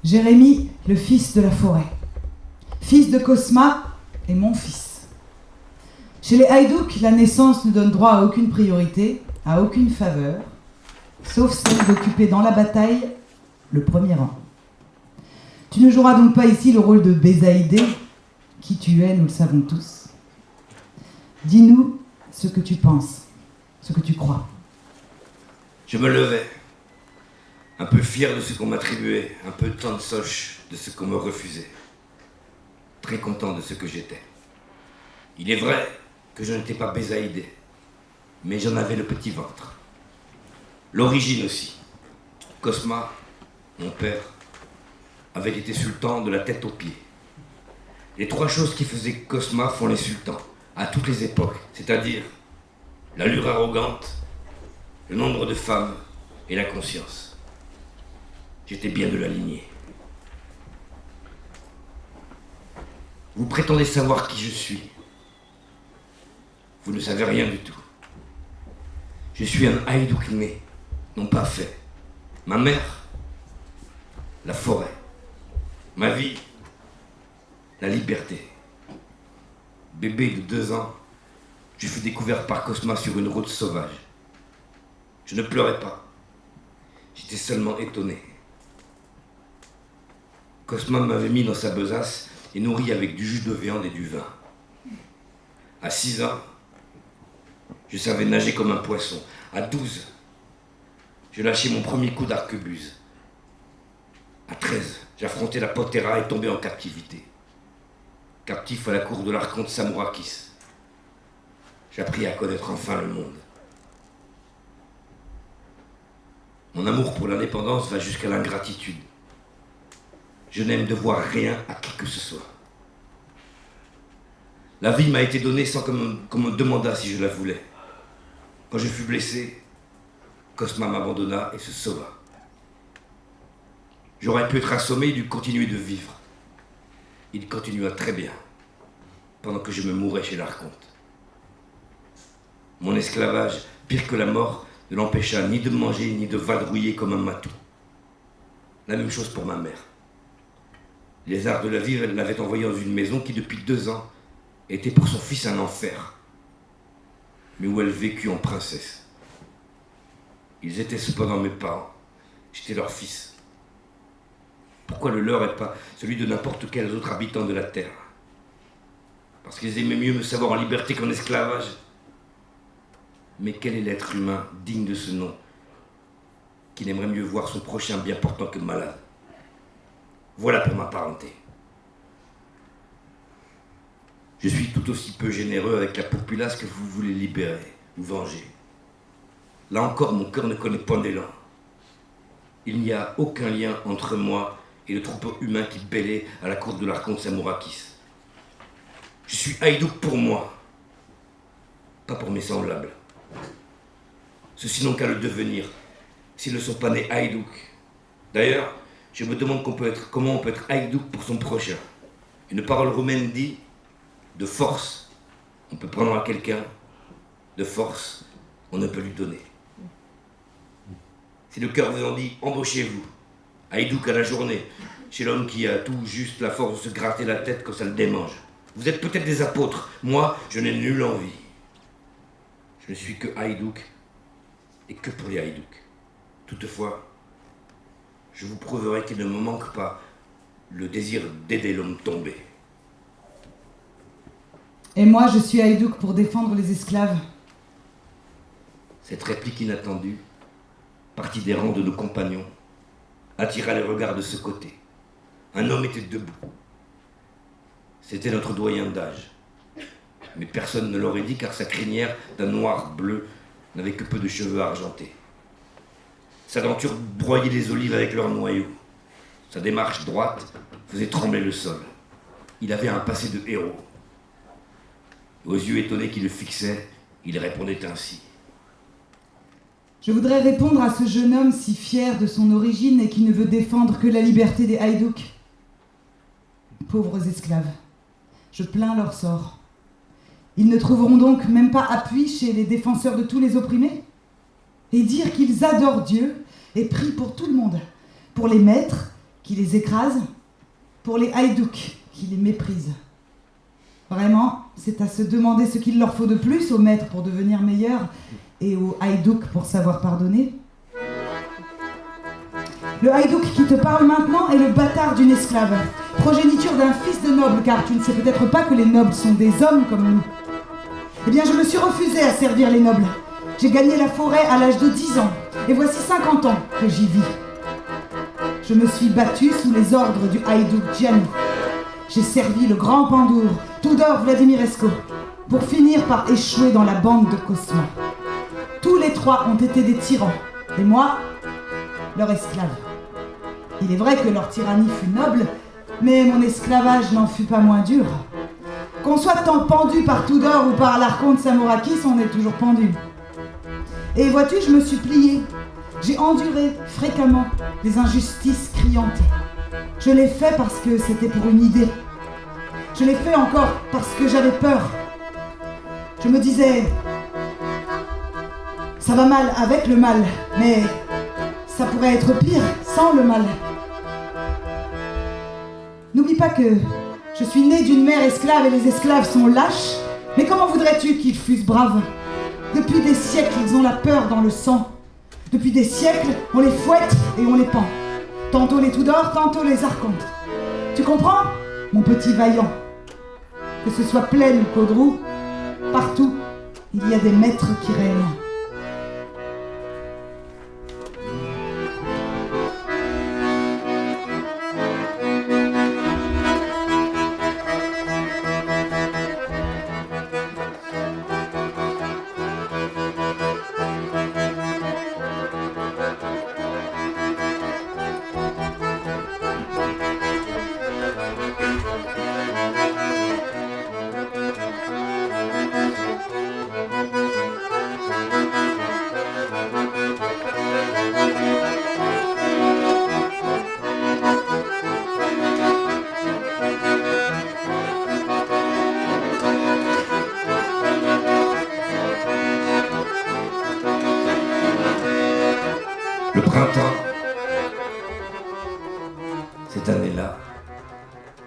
Jérémie, le fils de la forêt, fils de Cosma et mon fils. Chez les Haïdouks, la naissance ne donne droit à aucune priorité, à aucune faveur, sauf celle d'occuper dans la bataille le premier rang. Tu ne joueras donc pas ici le rôle de Bézaïdé, qui tu es, nous le savons tous. Dis-nous ce que tu penses, ce que tu crois. Je me levais, un peu fier de ce qu'on m'attribuait, un peu tansoche de ce qu'on me refusait, très content de ce que j'étais. Il est vrai que je n'étais pas Bézaïdé, mais j'en avais le petit ventre. L'origine aussi. Cosma, mon père, avait été sultan de la tête aux pieds. Les trois choses qui faisaient Cosma font les sultans, à toutes les époques, c'est-à-dire l'allure arrogante, le nombre de femmes et la conscience. J'étais bien de la lignée. Vous prétendez savoir qui je suis. Vous ne savez rien du tout. Je suis un haïdouk né, non pas fait. Ma mère, la forêt. Ma vie, la liberté. Bébé de 2 ans, je fus découvert par Cosma sur une route sauvage. Je ne pleurais pas. J'étais seulement étonné. Cosma m'avait mis dans sa besace et nourri avec du jus de viande et du vin. À 6 ans, je savais nager comme un poisson. À 12, je lâchais mon premier coup d'arquebuse. À 13, j'affrontais la Potera et tombais en captivité. Captif à la cour de l'archonte Samourakis. J'appris à connaître enfin le monde. Mon amour pour l'indépendance va jusqu'à l'ingratitude. Je n'aime devoir rien à qui que ce soit. La vie m'a été donnée sans qu'on me demandât si je la voulais. Quand je fus blessé, Cosma m'abandonna et se sauva. J'aurais pu être assommé et dû continuer de vivre. Il continua très bien, pendant que je me mourais chez l'archonte. Mon esclavage, pire que la mort, ne l'empêcha ni de manger ni de vadrouiller comme un matou. La même chose pour ma mère. Les arts de la vie l'avaient envoyée dans une maison qui, depuis 2 ans, était pour son fils un enfer, mais où elle vécut en princesse. Ils étaient cependant mes parents, j'étais leur fils. Pourquoi le leur et pas celui de n'importe quel autre habitant de la terre? Parce qu'ils aimaient mieux me savoir en liberté qu'en esclavage. Mais quel est l'être humain digne de ce nom qui n'aimerait mieux voir son prochain bien portant que malade? Voilà pour ma parenté. Je suis tout aussi peu généreux avec la populace que vous voulez libérer ou venger. Là encore, mon cœur ne connaît point d'élan. Il n'y a aucun lien entre moi et le troupeau humain qui bêlait à la cour de l'archonte Samourakis. Je suis haïdouk pour moi, pas pour mes semblables. Ceux-ci n'ont qu'à le devenir, s'ils ne sont pas nés haïdouk. D'ailleurs, je me demande comment on peut être haïdouk pour son prochain. Une parole roumaine dit: de force, on peut prendre à quelqu'un, de force, on ne peut lui donner. Si le cœur vous en dit, embauchez-vous, haïdouk à la journée, chez l'homme qui a tout juste la force de se gratter la tête quand ça le démange. Vous êtes peut-être des apôtres, moi, je n'ai nulle envie. Je ne suis que haïdouk, et que pour les haïdouks. Toutefois, je vous prouverai qu'il ne me manque pas le désir d'aider l'homme tombé. Et moi, je suis haïdouk pour défendre les esclaves. Cette réplique inattendue, partie des rangs de nos compagnons, attira les regards de ce côté. Un homme était debout. C'était notre doyen d'âge. Mais personne ne l'aurait dit car sa crinière d'un noir bleu n'avait que peu de cheveux argentés. Sa denture broyait les olives avec leurs noyaux. Sa démarche droite faisait trembler le sol. Il avait un passé de héros. Aux yeux étonnés qui le fixaient, il répondait ainsi. Je voudrais répondre à ce jeune homme si fier de son origine et qui ne veut défendre que la liberté des haïdouks. Pauvres esclaves, je plains leur sort. Ils ne trouveront donc même pas appui chez les défenseurs de tous les opprimés? Et dire qu'ils adorent Dieu et prient pour tout le monde, pour les maîtres qui les écrasent, pour les haïdouks qui les méprisent. Vraiment, c'est à se demander ce qu'il leur faut de plus aux maîtres pour devenir meilleurs et aux haïdouks pour savoir pardonner. Le haïdouk qui te parle maintenant est le bâtard d'une esclave, progéniture d'un fils de noble, car tu ne sais peut-être pas que les nobles sont des hommes comme nous. Eh bien, je me suis refusé à servir les nobles. J'ai gagné la forêt à l'âge de 10 ans, et voici 50 ans que j'y vis. Je me suis battu sous les ordres du haïdouk Gianni. J'ai servi le grand Pandour, Tudor Vladimirescu, pour finir par échouer dans la bande de Cosma. Tous les 3 ont été des tyrans, et moi, leur esclave. Il est vrai que leur tyrannie fut noble, mais mon esclavage n'en fut pas moins dur. Qu'on soit tant pendu par Tudor ou par l'archonte Samourakis, on est toujours pendu. Et vois-tu, je me suis plié. J'ai enduré fréquemment des injustices criantes. Je l'ai fait parce que c'était pour une idée. Je l'ai fait encore parce que j'avais peur. Je me disais, ça va mal avec le mal, mais ça pourrait être pire sans le mal. N'oublie pas que je suis née d'une mère esclave et les esclaves sont lâches. Mais comment voudrais-tu qu'ils fussent braves? Depuis des siècles, ils ont la peur dans le sang. Depuis des siècles, on les fouette et on les pend. Tantôt les tout d'or, tantôt les archontes. Tu comprends, mon petit vaillant? Que ce soit Plaine ou Caudroux, partout, il y a des maîtres qui règnent. Le printemps, cette année-là,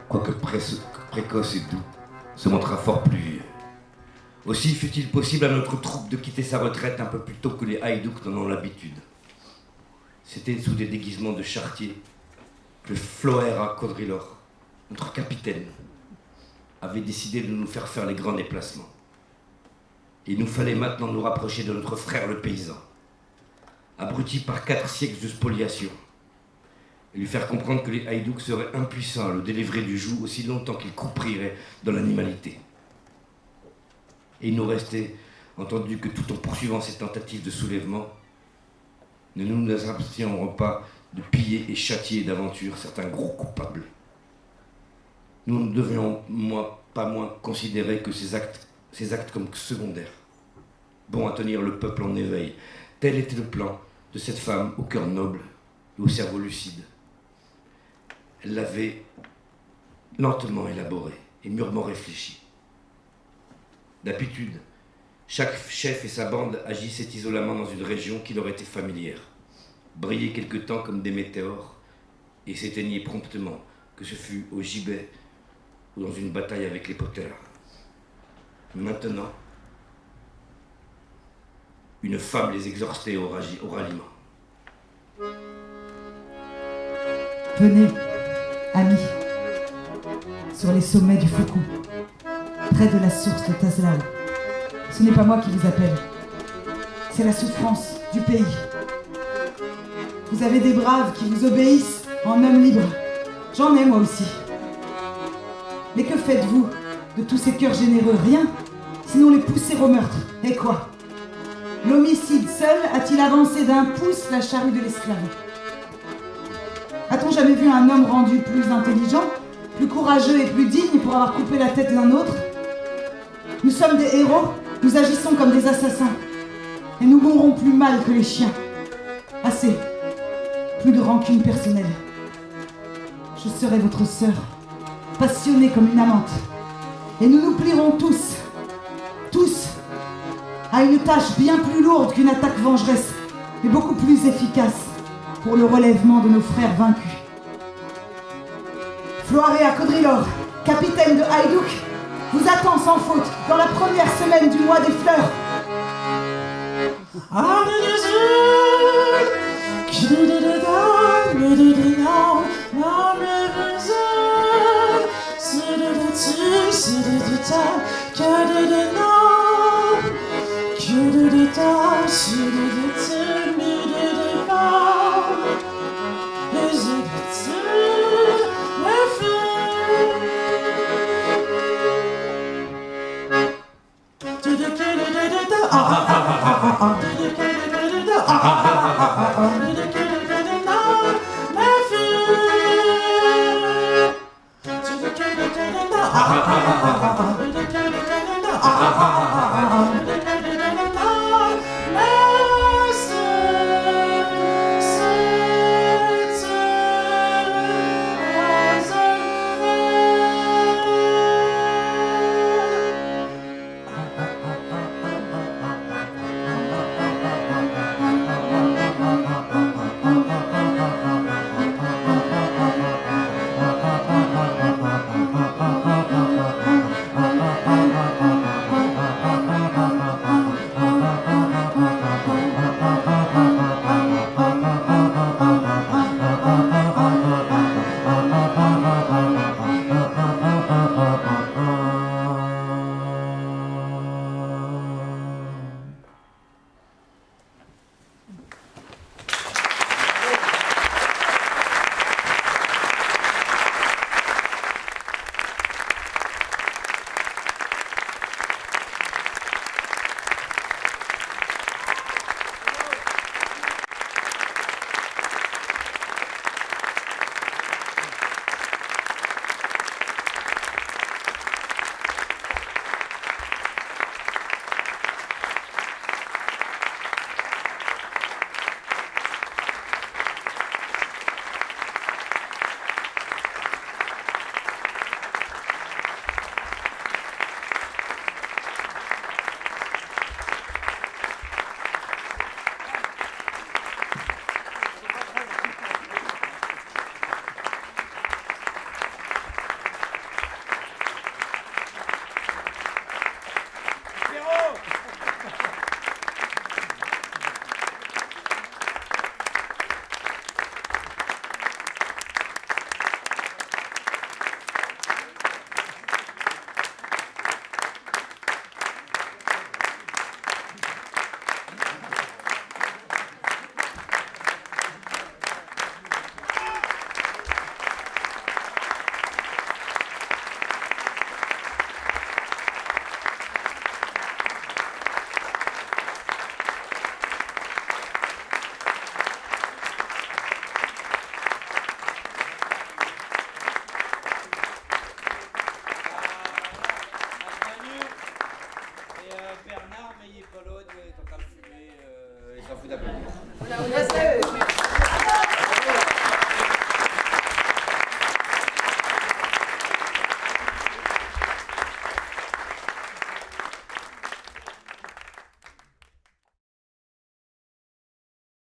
quoique précoce et doux, se montra fort pluvieux. Aussi fut-il possible à notre troupe de quitter sa retraite un peu plus tôt que les haïdouks n'en ont l'habitude. C'était sous des déguisements de charretier que Floera Caudrilor, notre capitaine, avait décidé de nous faire les grands déplacements. Il nous fallait maintenant nous rapprocher de notre frère le paysan, abruti par 4 siècles de spoliation, et lui faire comprendre que les haïdouks seraient impuissants à le délivrer du joug aussi longtemps qu'il couprirait dans l'animalité. Et il nous restait entendu que tout en poursuivant ces tentatives de soulèvement, ne nous abstiendrons pas de piller et châtier d'aventure certains gros coupables. Nous ne devions pas moins considérer que ces actes comme secondaires, bons à tenir le peuple en éveil. Tel était le plan de cette femme au cœur noble et au cerveau lucide. Elle l'avait lentement élaboré et mûrement réfléchi. D'habitude, chaque chef et sa bande agissaient isolément dans une région qui leur était familière, brillaient quelque temps comme des météores et s'éteignaient promptement, que ce fût au gibet ou dans une bataille avec les poters. Maintenant, une femme les exhortait au ralliement. Venez, amis, sur les sommets du Foucou, près de la source de Tazlal. Ce n'est pas moi qui vous appelle, c'est la souffrance du pays. Vous avez des braves qui vous obéissent en hommes libres. J'en ai moi aussi. Mais que faites-vous de tous ces cœurs généreux? Rien, sinon les pousser au meurtre. Et quoi? L'homicide seul a-t-il avancé d'un pouce la charrue de l'esclave? A-t-on jamais vu un homme rendu plus intelligent, plus courageux et plus digne pour avoir coupé la tête d'un autre? Nous sommes des héros, nous agissons comme des assassins. Et nous mourrons plus mal que les chiens. Assez. Plus de rancune personnelle. Je serai votre sœur, passionnée comme une amante. Et nous nous plierons tous, à une tâche bien plus lourde qu'une attaque vengeresse, mais beaucoup plus efficace pour le relèvement de nos frères vaincus. Floarea Caudrilor, capitaine de Haïdouk, vous attend sans faute dans la première semaine du mois des fleurs.